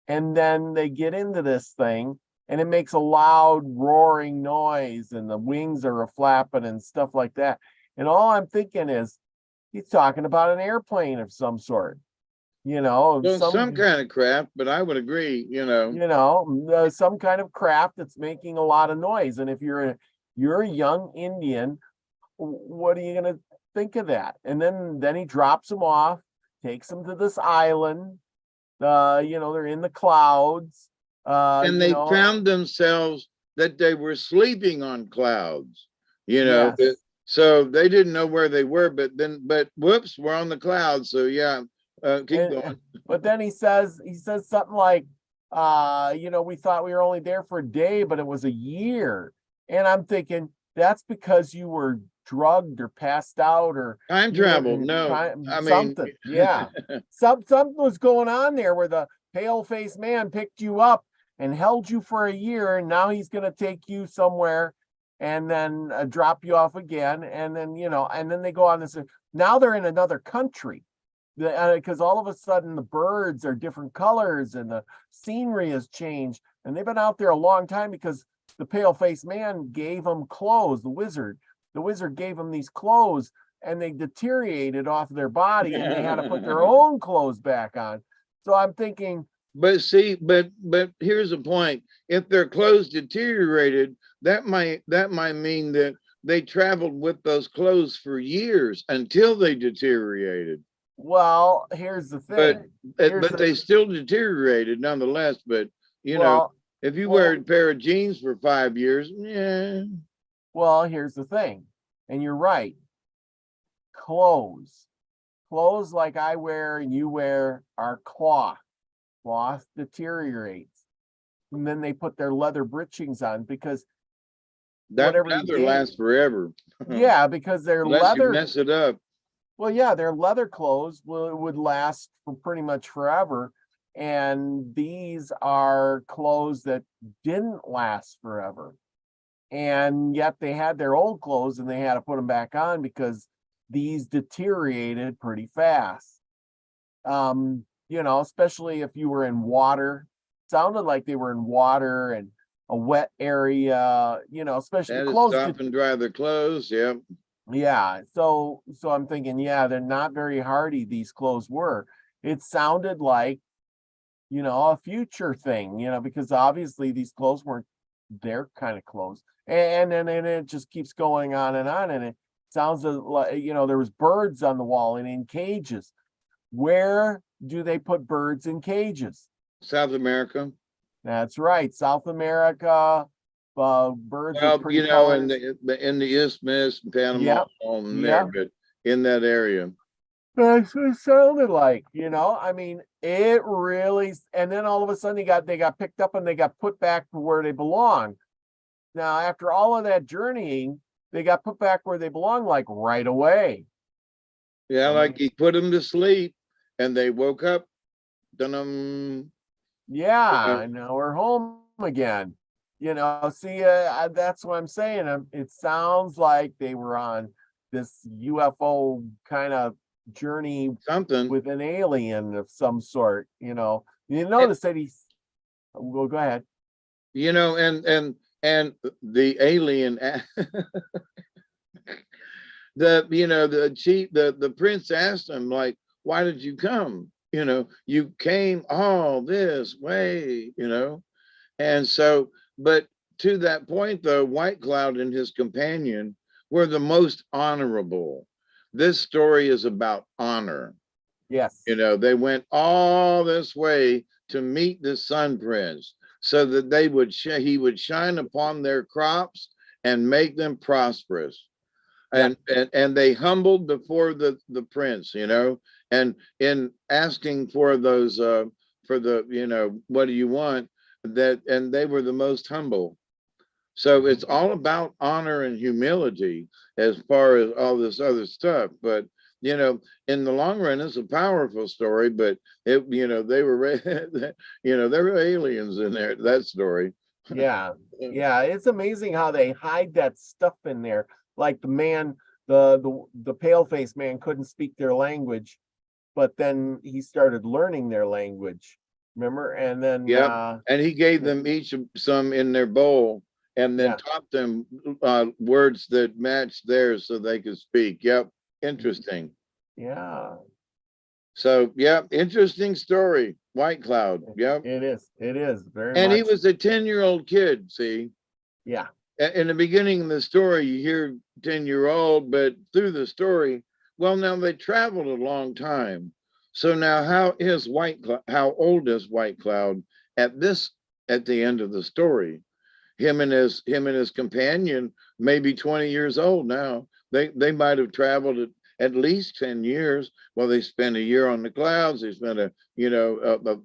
And then they get into this thing and it makes a loud roaring noise and the wings are flapping and stuff like that. And all I'm thinking is he's talking about an airplane of some sort, you know, Well, some kind of craft, but I would agree, you know, some kind of craft that's making a lot of noise. And if you're a young Indian, what are you going to think of that? And then he drops them off, takes them to this island. You know, they're in the clouds. And they found themselves that they were sleeping on clouds, you know. Yes. So they didn't know where they were, but whoops, we're on the clouds. So yeah, keep going. But then he says something like, you know, we thought we were only there for a day, but it was a year. And I'm thinking that's because you were drugged or passed out or time travel. No, I mean something. Yeah. Something was going on there where the pale-faced man picked you up and held you for a year, and now he's going to take you somewhere and then drop you off again. And then, you know, and then they go on this. Now they're in another country because all of a sudden the birds are different colors and the scenery has changed. And they've been out there a long time because the pale-faced man gave them clothes. The wizard gave them these clothes and they deteriorated off their body and they had to put their own clothes back on. So I'm thinking, but see, but here's the point. If their clothes deteriorated, that might mean that they traveled with those clothes for years until they deteriorated. Well, here's the thing. But they still deteriorated nonetheless. But you know, if you wear a pair of jeans for 5 years, yeah. Well, here's the thing, and you're right. Clothes like I wear and you wear are cloth. Cloth deteriorates, and then they put their leather breechings on because that leather lasts forever. Yeah, because their leather, you mess it up. Well, yeah, their leather clothes would last for pretty much forever, and these are clothes that didn't last forever, and yet they had their old clothes and they had to put them back on because these deteriorated pretty fast. You know, especially if you were in water. Sounded like they were in water and a wet area, you know, especially the clothes. Stop and dry their clothes. Yeah. Yeah. So I'm thinking, yeah, they're not very hardy, these clothes were. It sounded like, you know, a future thing, you know, because obviously these clothes weren't their kind of clothes. And then it just keeps going on, and it sounds like, you know, there was birds on the wall and in cages. Where do they put birds in cages? South America. That's right, South America. Birds. Well, you know, in the Isthmus, Panama, there, but in that area. That's what it sounded like, you know. I mean, it really, and then all of a sudden they got picked up and they got put back to where they belong. Now, after all of that journeying, they got put back where they belong, like right away. Yeah, I like mean, he put them to sleep and they woke up. Dun yeah, and now we're home again. You know, see, that's what I'm saying. It sounds like they were on this UFO kind of journey something. with an alien of some sort. You And, notice that he's. Well, go ahead. you know, and the alien, the chief, the prince asked him, like, why did you come? You came all this way, and so, but to that point, though, White Cloud and his companion were the most honorable. This story is about honor. Yes. They went all this way to meet the sun prince so that he would shine upon their crops and make them prosperous. Yeah. And they humbled before the prince, and in asking for those for the, what do you want, and they were the most humble. So it's all about honor and humility as far as all this other stuff. But, in the long run, it's a powerful story, but they were, there were aliens in there, that story. Yeah. Yeah. It's amazing how they hide that stuff in there. Like the man, the pale faced man couldn't speak their language, but then he started learning their language. Remember? And then Yep. And he gave them each some in their bowl and then yeah. taught them words that matched theirs so they could speak. Yep. Interesting. Yeah. So, yep. Interesting story. White Cloud. Yep. It is. It is very And he much. was a 10-year-old kid. See, Yeah. in the beginning of the story, you hear 10-year-old, but through the story, well, now they traveled a long time. So now how old is White Cloud at the end of the story? Him and his companion may be 20 years old now. They might have traveled at least 10 years. Well, they spent a year on the clouds, they spent a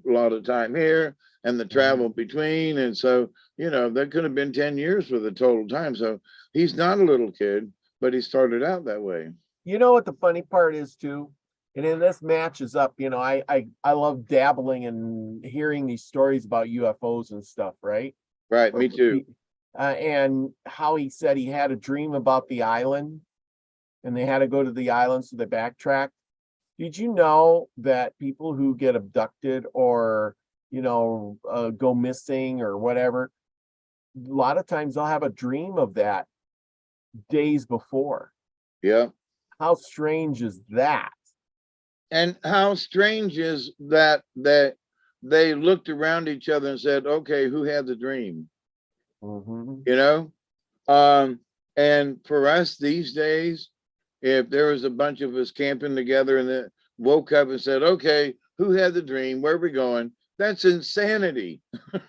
lot of time here and the travel between. And so, that could have been 10 years for the total time. So he's not a little kid, but he started out that way. You know what the funny part is too? And then this matches up, I love dabbling and hearing these stories about UFOs and stuff, right? Right, Or me too. and how he said he had a dream about the island and they had to go to the island, so they backtracked. Did you know that people who get abducted or go missing or whatever, a lot of times they'll have a dream of that days before. Yeah. How strange is that? And how strange is that they looked around each other and said, okay, who had the dream? Mm-hmm. You know? Um, and for us these days, if there was a bunch of us camping together and then woke up and said, okay, who had the dream? Where are we going? That's insanity.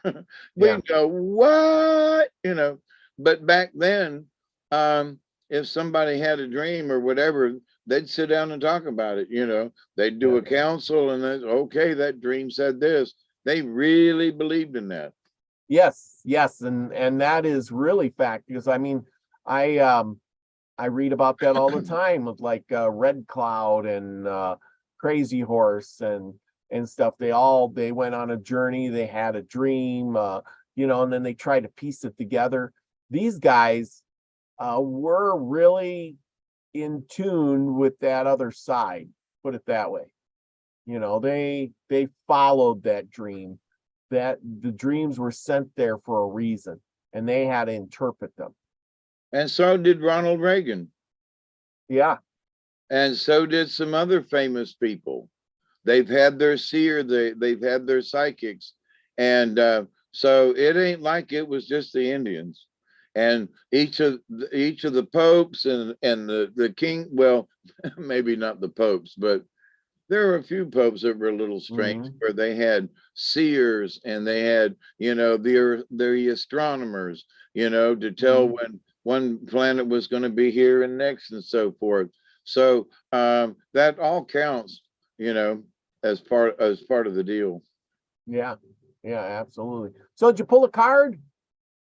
We Yeah. go, what? But back then, if somebody had a dream or whatever, they'd sit down and talk about it. They'd do Yeah. a council and then, okay, that dream said this. They really believed in that. Yes, yes, and that is really fact because I mean, I read about that all the time with like Red Cloud and Crazy Horse and stuff. They went on a journey, they had a dream, and then they tried to piece it together. These guys were really in tune with that other side, put it that way. They followed that dream, that the dreams were sent there for a reason and they had to interpret them. And so did Ronald Reagan. Yeah. And so did some other famous people. They've had their seer, they've had their psychics. And so it ain't like it was just the Indians. And each of the popes and the king, well, maybe not the popes, but there were a few popes that were a little strange where they had seers and they had, the astronomers, to tell when one planet was going to be here and next and so forth. So that all counts, you know, as part of the deal. Yeah, yeah, absolutely. So did you pull a card?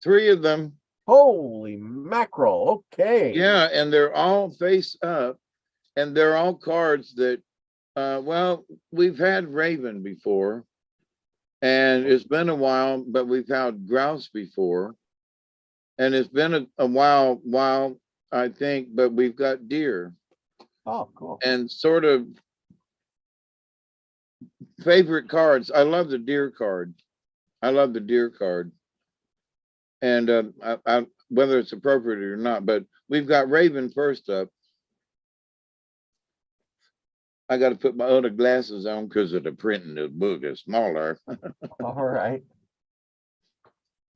3 of them. Holy mackerel. Okay. Yeah, and they're all face up, and they're all cards that well, we've had Raven before, and it's been a while, but we've had grouse before, and it's been a while, I think, but we've got deer. Oh, cool. And sort of favorite cards. I love the deer card. I love the deer card, and whether it's appropriate or not, but we've got Raven first up. I got to put my other glasses on because of the print in the book is smaller. All right.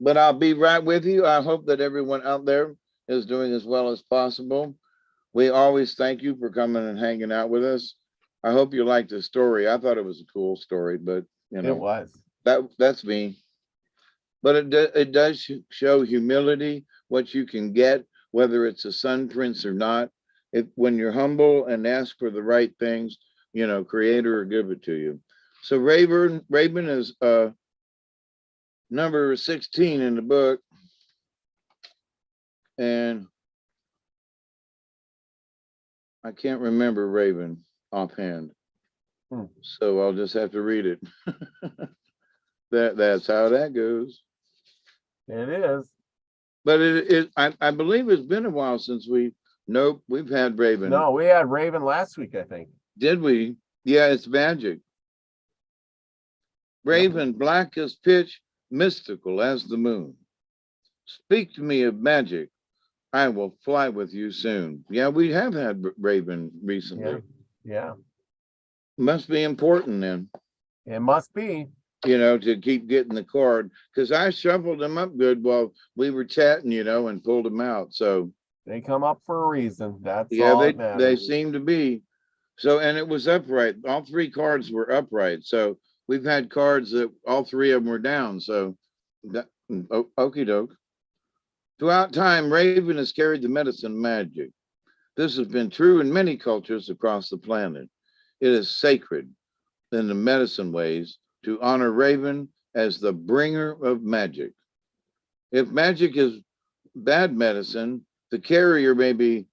But I'll be right with you. I hope that everyone out there is doing as well as possible. We always thank you for coming and hanging out with us. I hope you liked the story. I thought it was a cool story, but you know, It was. that's me. But it does show humility, what you can get, whether it's a sun prince or not. If when you're humble and ask for the right things, you know, Creator will give it to you. So Raven is number 16 in the book, and I can't remember Raven offhand, so I'll just have to read it. That's how that goes. It is. But I believe it's been a while since we've had Raven. No, we had Raven last week, I think. Did we? Yeah, it's magic. Raven, black as pitch, mystical as the moon. Speak to me of magic. I will fly with you soon. Yeah, we have had Raven recently. Yeah. Must be important then. It must be. You know, to keep getting the card, because I shuffled them up good while we were chatting, you know, and pulled them out. So they come up for a reason. That's yeah, all they seem to be. So, and it was upright. All 3 cards were upright. So we've had cards that all 3 of them were down. So that, okie doke. Throughout time, Raven has carried the medicine magic. This has been true in many cultures across the planet. It is sacred in the medicine ways to honor Raven as the bringer of magic. If magic is bad medicine, the carrier may be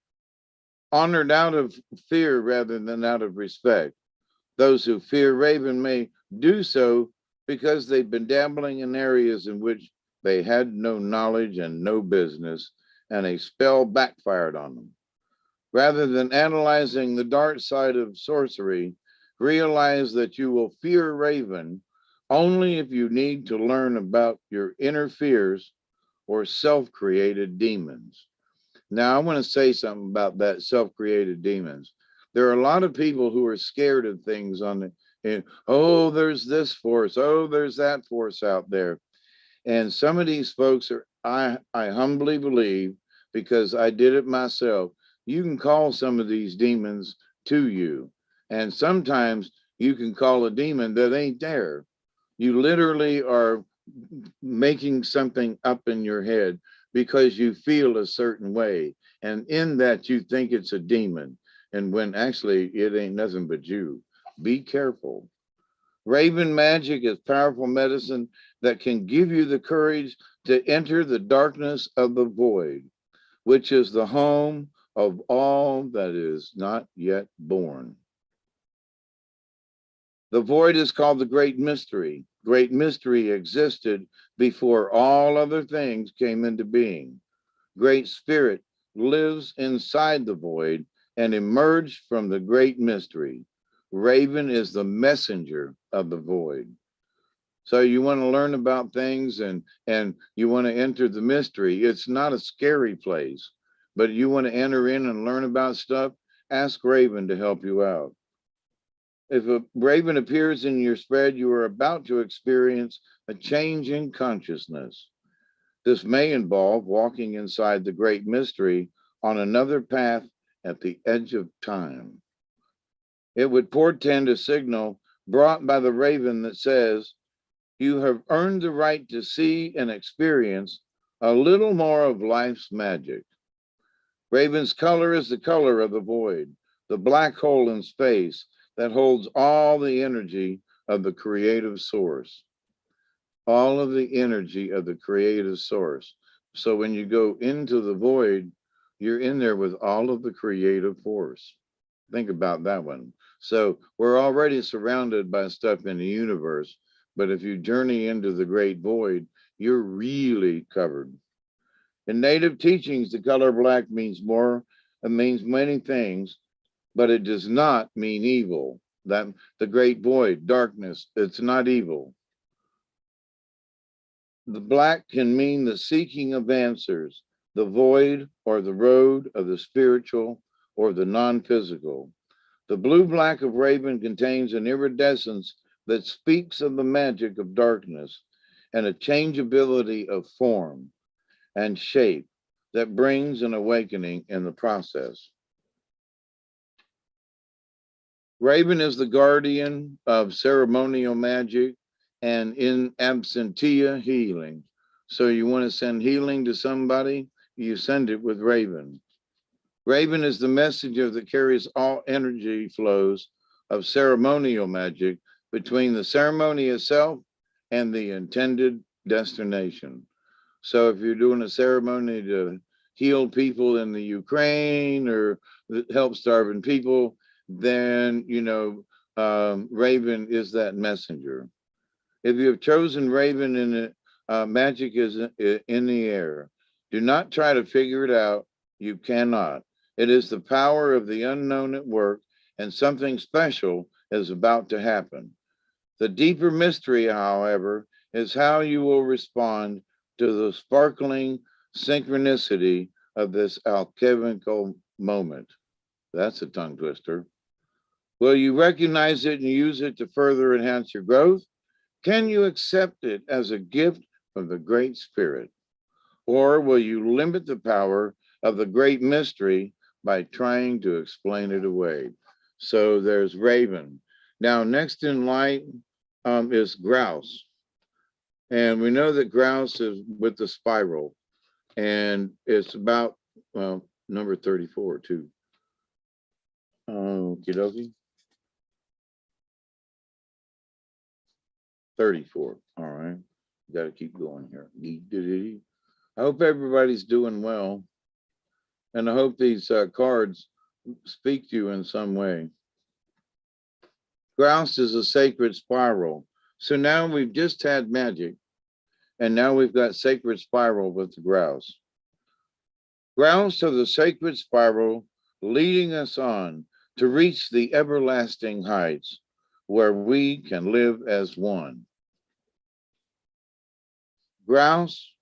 honored out of fear rather than out of respect. Those who fear Raven may do so because they've been dabbling in areas in which they had no knowledge and no business, and a spell backfired on them. Rather than analyzing the dark side of sorcery, realize that you will fear Raven only if you need to learn about your inner fears or self-created demons. Now, I want to say something about that self-created demons. There are a lot of people who are scared of things oh, there's this force. Oh, there's that force out there. And some of these folks I humbly believe, because I did it myself, you can call some of these demons to you. And sometimes you can call a demon that ain't there. You literally are making something up in your head because you feel a certain way. And in that, you think it's a demon. And when actually it ain't nothing but you. Be careful. Raven magic is powerful medicine that can give you the courage to enter the darkness of the void, which is the home of all that is not yet born. The void is called the Great Mystery. Great Mystery existed before all other things came into being. Great Spirit lives inside the void and emerged from the Great Mystery. Raven is the messenger of the void. So you want to learn about things and you want to enter the mystery. It's not a scary place, but you want to enter in and learn about stuff, ask Raven to help you out. If a raven appears in your spread, you are about to experience a change in consciousness. This may involve walking inside the great mystery on another path at the edge of time. It would portend a signal brought by the raven that says, you have earned the right to see and experience a little more of life's magic. Raven's color is the color of the void. the black hole in space that holds all the energy of the creative source, all of the energy of the creative source. So when you go into the void, you're in there with all of the creative force. Think about that one. So we're already surrounded by stuff in the universe, but if you journey into the great void, you're really covered. In native teachings, the color black means more, it means many things, but it does not mean evil. That the great void, darkness, it's not evil. The black can mean the seeking of answers, the void or the road of the spiritual or the non-physical. The blue black of raven contains an iridescence that speaks of the magic of darkness and a changeability of form and shape that brings an awakening in the process. Raven is the guardian of ceremonial magic and in absentia healing. So you want to send healing to somebody, you send it with Raven. Raven is the messenger that carries all energy flows of ceremonial magic between the ceremony itself and the intended destination. So if you're doing a ceremony to heal people in the Ukraine or help starving people, then, Raven is that messenger. If you have chosen Raven in it, magic is in the air. Do not try to figure it out. You cannot. It is the power of the unknown at work, and something special is about to happen. The deeper mystery, however, is how you will respond to the sparkling synchronicity of this alchemical moment. That's a tongue twister. Will you recognize it and use it to further enhance your growth? Can you accept it as a gift from the Great Spirit? Or will you limit the power of the great mystery by trying to explain it away? So there's Raven. Now, next in line is Grouse. And we know that Grouse is with the spiral. And it's about, number 34 too. Okie dokie. 34. All right. Got to keep going here. I hope everybody's doing well. And I hope these cards speak to you in some way. Grouse is a sacred spiral. So now we've just had magic. And now we've got sacred spiral with the grouse. Grouse of the sacred spiral leading us on to reach the everlasting heights where we can live as one. Grouse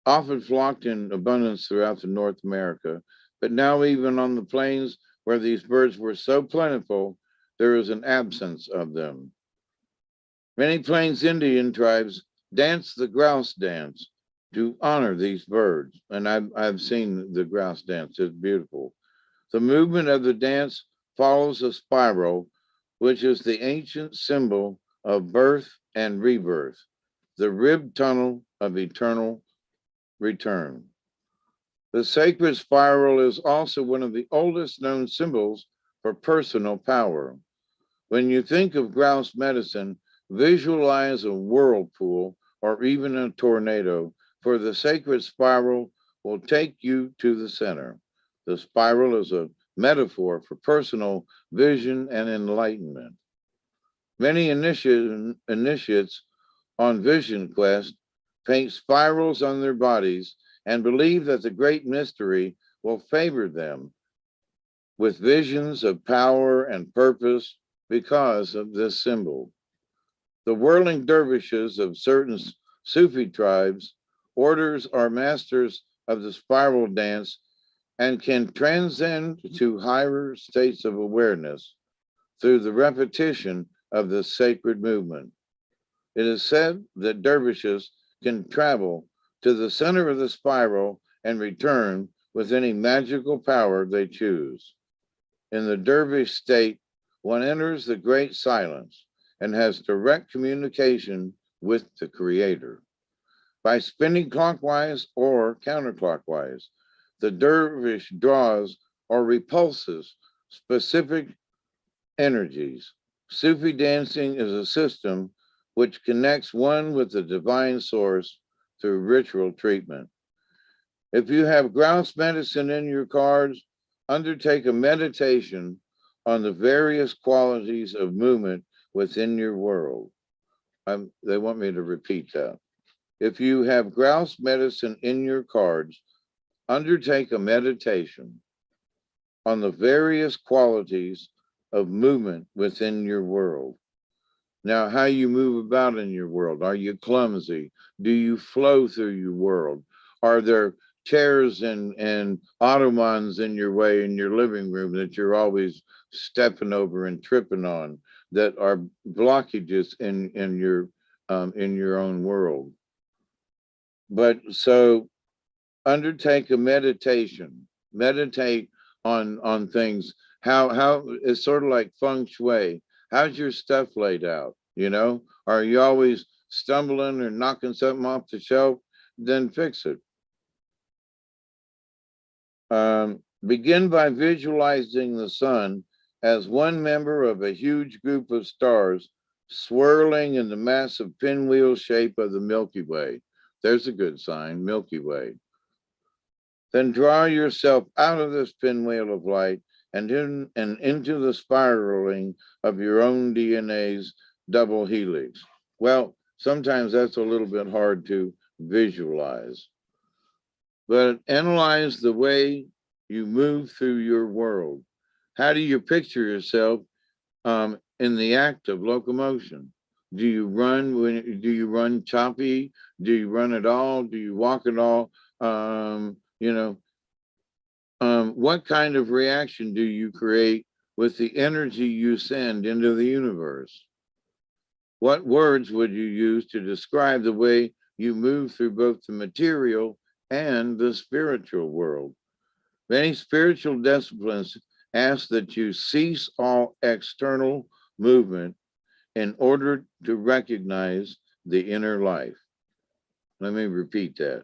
often flocked in abundance throughout the North America, but now even on the plains where these birds were so plentiful, there is an absence of them. Many Plains Indian tribes dance the grouse dance to honor these birds. And I've seen the grouse dance, it's beautiful. The movement of the dance follows a spiral, which is the ancient symbol of birth and rebirth, the rib tunnel of eternal return. The sacred spiral is also one of the oldest known symbols for personal power. When you think of grouse medicine, visualize a whirlpool or even a tornado, for the sacred spiral will take you to the center. The spiral is a metaphor for personal vision and enlightenment. Many initiates on Vision Quest paint spirals on their bodies and believe that the great mystery will favor them with visions of power and purpose because of this symbol. The whirling dervishes of certain Sufi tribes, orders are masters of the spiral dance and can transcend to higher states of awareness through the repetition of the sacred movement. It is said that dervishes can travel to the center of the spiral and return with any magical power they choose. In the dervish state, one enters the great silence and has direct communication with the Creator. By spinning clockwise or counterclockwise, the dervish draws or repulses specific energies. Sufi dancing is a system which connects one with the divine source through ritual treatment. If you have grouse medicine in your cards, undertake a meditation on the various qualities of movement within your world. They want me to repeat that. If you have grouse medicine in your cards, undertake a meditation on the various qualities of movement within your world. Now, how you move about in your world. Are you clumsy? Do you flow through your world? Are there chairs and ottomans in your way in your living room that you're always stepping over and tripping on that are blockages in your own world? But so undertake a meditation, meditate on things. How it's sort of like feng shui. How's your stuff laid out? You know, are you always stumbling or knocking something off the shelf? Then fix it. Begin by visualizing the sun as one member of a huge group of stars swirling in the massive pinwheel shape of the Milky Way. There's a good sign, Milky Way. Then draw yourself out of this pinwheel of light and into the spiraling of your own DNA's double helix. Well, sometimes that's a little bit hard to visualize, but analyze the way you move through your world. How do you picture yourself in the act of locomotion? Do you run do you run choppy? Do you run at all? Do you walk at all? What kind of reaction do you create with the energy you send into the universe? What words would you use to describe the way you move through both the material and the spiritual world? Many spiritual disciplines ask that you cease all external movement in order to recognize the inner life. Let me repeat that.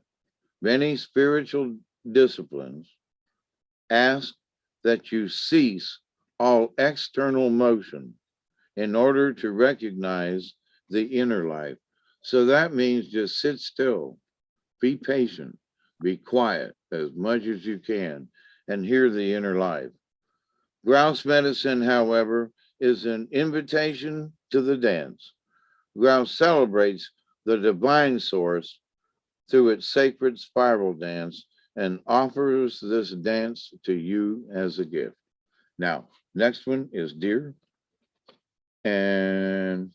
Many spiritual disciplines ask that you cease all external motion in order to recognize the inner life. So that means just sit still, be patient, be quiet as much as you can, and hear the inner life. Grouse medicine, however, is an invitation to the dance. Grouse celebrates the divine source through its sacred spiral dance and offers this dance to you as a gift. Now, next one is deer. And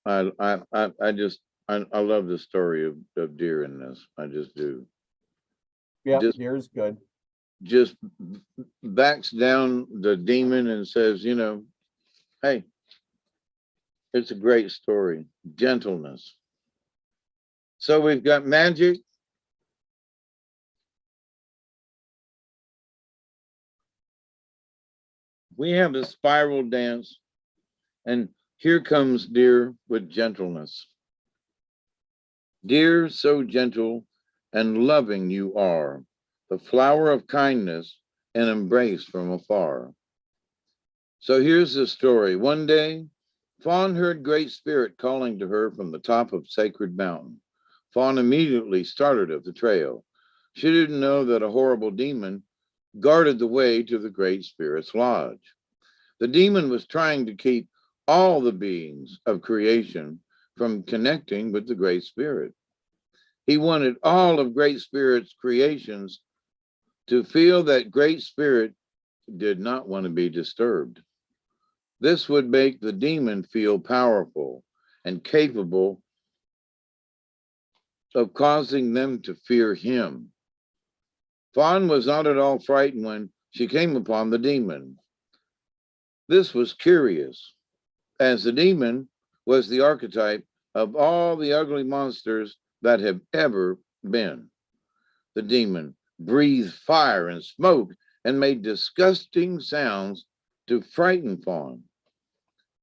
I love the story of deer in this. I just do. Yeah, deer's good. Just backs down the demon and says, hey, it's a great story. Gentleness. So we've got magic. We have the spiral dance, and here comes deer with gentleness. Dear, so gentle and loving you are, the flower of kindness and embrace from afar. So here's the story. One day, Fawn heard Great Spirit calling to her from the top of Sacred Mountain. Fawn immediately started up the trail. She didn't know that a horrible demon guarded the way to the Great Spirit's lodge. The demon was trying to keep all the beings of creation from connecting with the Great Spirit. He wanted all of Great Spirit's creations to feel that Great Spirit did not want to be disturbed. This would make the demon feel powerful and capable of causing them to fear him. Fawn was not at all frightened when she came upon the demon. This was curious, as the demon was the archetype of all the ugly monsters that have ever been. The demon breathed fire and smoke and made disgusting sounds to frighten Fawn.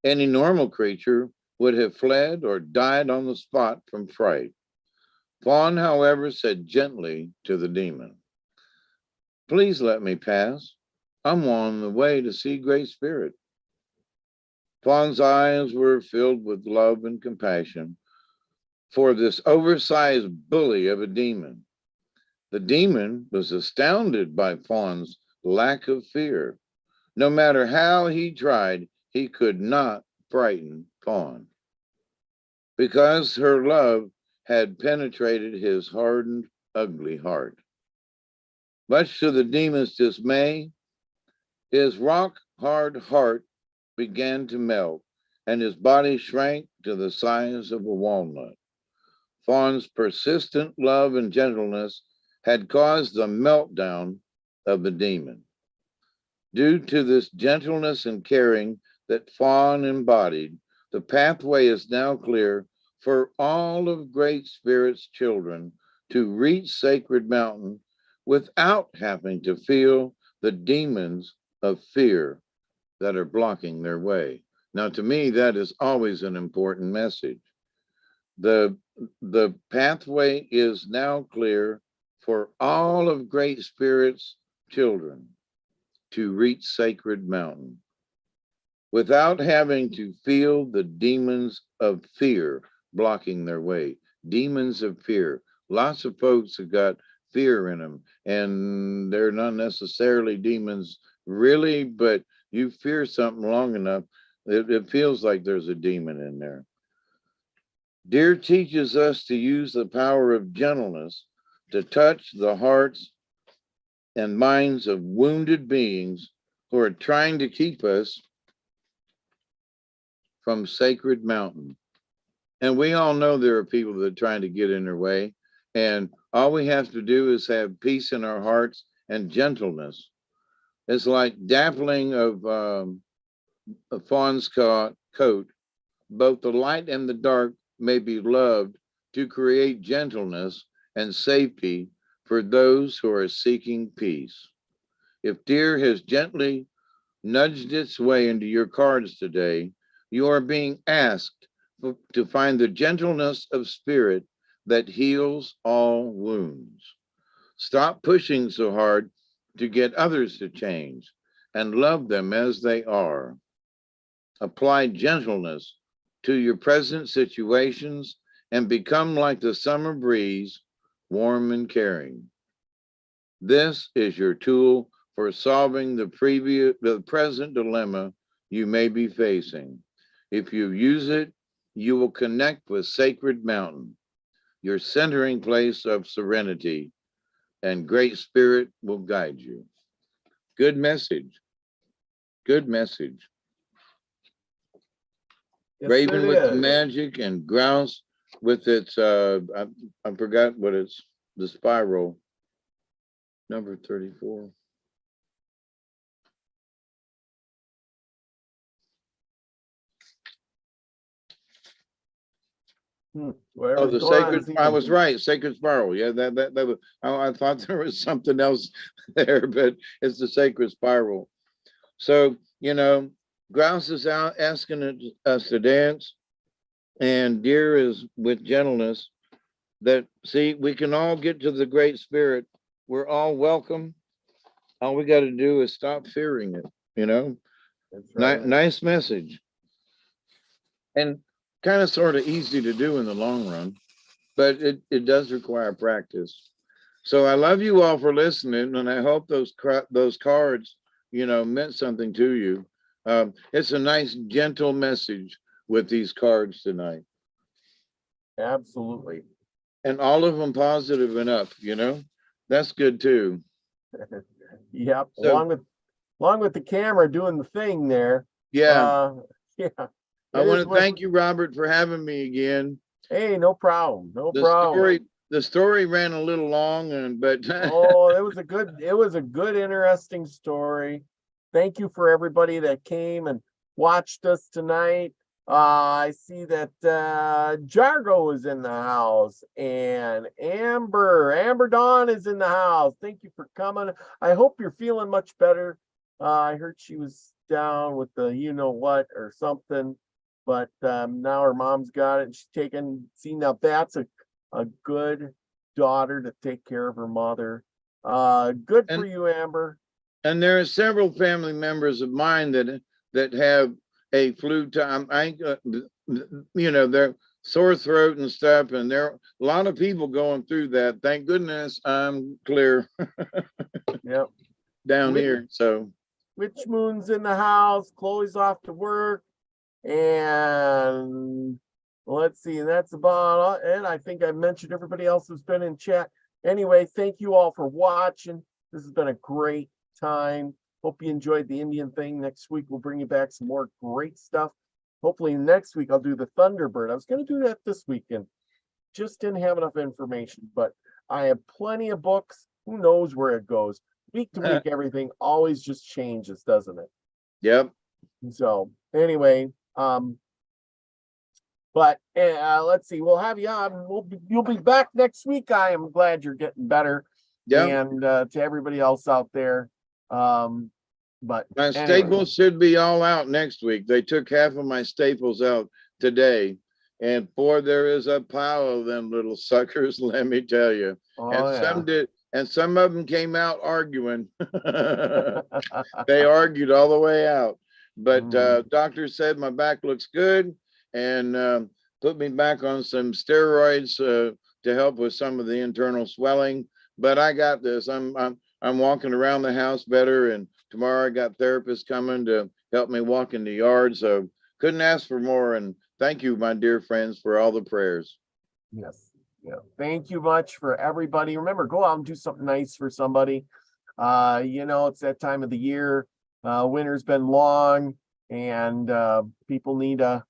Any normal creature would have fled or died on the spot from fright. Fawn, however, said gently to the demon, Please let me pass. I'm on the way to see Great Spirit. Fawn's eyes were filled with love and compassion for this oversized bully of a demon. The demon was astounded by Fawn's lack of fear. No matter how he tried, he could not frighten Fawn because her love had penetrated his hardened, ugly heart. Much to the demon's dismay, his rock-hard heart began to melt, and his body shrank to the size of a walnut. Fawn's persistent love and gentleness had caused the meltdown of the demon. Due to this gentleness and caring that Fawn embodied, the pathway is now clear for all of Great Spirit's children to reach Sacred Mountain without having to feel the demons of fear that are blocking their way. Now, to me, that is always an important message. The pathway is now clear for all of Great Spirit's children to reach Sacred Mountain without having to feel the demons of fear blocking their way. Demons of fear. Lots of folks have got fear in them, and they're not necessarily demons really, but you fear something long enough, it feels like there's a demon in there. Dear teaches us to use the power of gentleness to touch the hearts and minds of wounded beings who are trying to keep us from Sacred Mountain. And we all know there are people that are trying to get in their way. And all we have to do is have peace in our hearts and gentleness. It's like dappling of a fawn's coat. Both the light and the dark may be loved to create gentleness and safety for those who are seeking peace. If Deer has gently nudged its way into your cards today, you are being asked to find the gentleness of spirit that heals all wounds. Stop pushing so hard to get others to change and love them as they are. Apply gentleness to your present situations and become like the summer breeze, warm and caring. This is your tool for solving the present dilemma you may be facing. If you use it, you will connect with Sacred Mountain, your centering place of serenity, and Great Spirit will guide you. Good message. Good message. Yes, Raven with the is. magic and Grouse with its, I forgot what it's, the spiral, number 34. Oh, the sacred, I was right, Sacred Spiral. Yeah, that was, I thought there was something else there, but it's the Sacred Spiral. So, you know, Grouse is out asking us to dance, and Deer is with gentleness. That, see, we can all get to the Great Spirit. We're all welcome. All we got to do is stop fearing it, you know? That's right. Nice message. And kind of sort of easy to do in the long run, but it does require practice. So I love you all for listening, and I hope those cards, you know, meant something to you. It's a nice, gentle message with these cards tonight. Absolutely. And all of them positive enough, you know, that's good too. Yep. So, along with the camera doing the thing there. yeah. Yeah. I want to thank you, Robert, for having me again. Hey, no problem. No problem. The story ran a little long, but oh, it was a good, interesting story. Thank you for everybody that came and watched us tonight. I see that Jargo is in the house, and Amber Dawn is in the house. Thank you for coming. I hope you're feeling much better. I heard she was down with the you know what or something, but now her mom's got it and she's taken. See, now that's a good daughter to take care of her mother. Good for And you, Amber. and there are several family members of mine that have a flu time. They're sore throat and stuff, and there are a lot of people going through that. Thank goodness I'm clear Yep. down here. So Witch Moon's in the house. Chloe's off to work. And let's see, that's about it. And I think I mentioned everybody else who's been in chat. Anyway, thank you all for watching. This has been a great time. Hope you enjoyed the Indian thing. Next week, we'll bring you back some more great stuff. Hopefully next week, I'll do the Thunderbird. I was going to do that this weekend. Just didn't have enough information, but I have plenty of books. Who knows where it goes? Week to week, everything always just changes, doesn't it? yep. So anyway, but let's see, we'll have you on. You'll be back next week. I am glad you're getting better. Yeah. And to everybody else out there, but My anyway. staples should be all out next week. They took half of my staples out today, and boy, there is a pile of them little suckers. Let me tell you. Some did, and some of them came out arguing. They argued all the way out. But doctor said my back looks good, and put me back on some steroids to help with some of the internal swelling. But I got this. I'm walking around the house better, and tomorrow I got therapists coming to help me walk in the yard. So couldn't ask for more. And thank you, my dear friends, for all the prayers. Yes. Yeah. Thank you much for everybody. Remember, go out and do something nice for somebody. It's that time of the year. Winter's been long, and people need a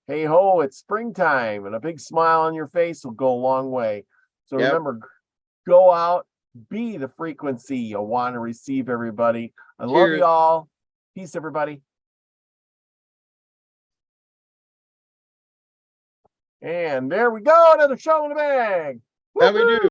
hey ho, it's springtime, and a big smile on your face will go a long way. So remember, go out, be the frequency you want to receive, everybody. I love you all. Peace, everybody. And there we go, another show in the bag. How we do?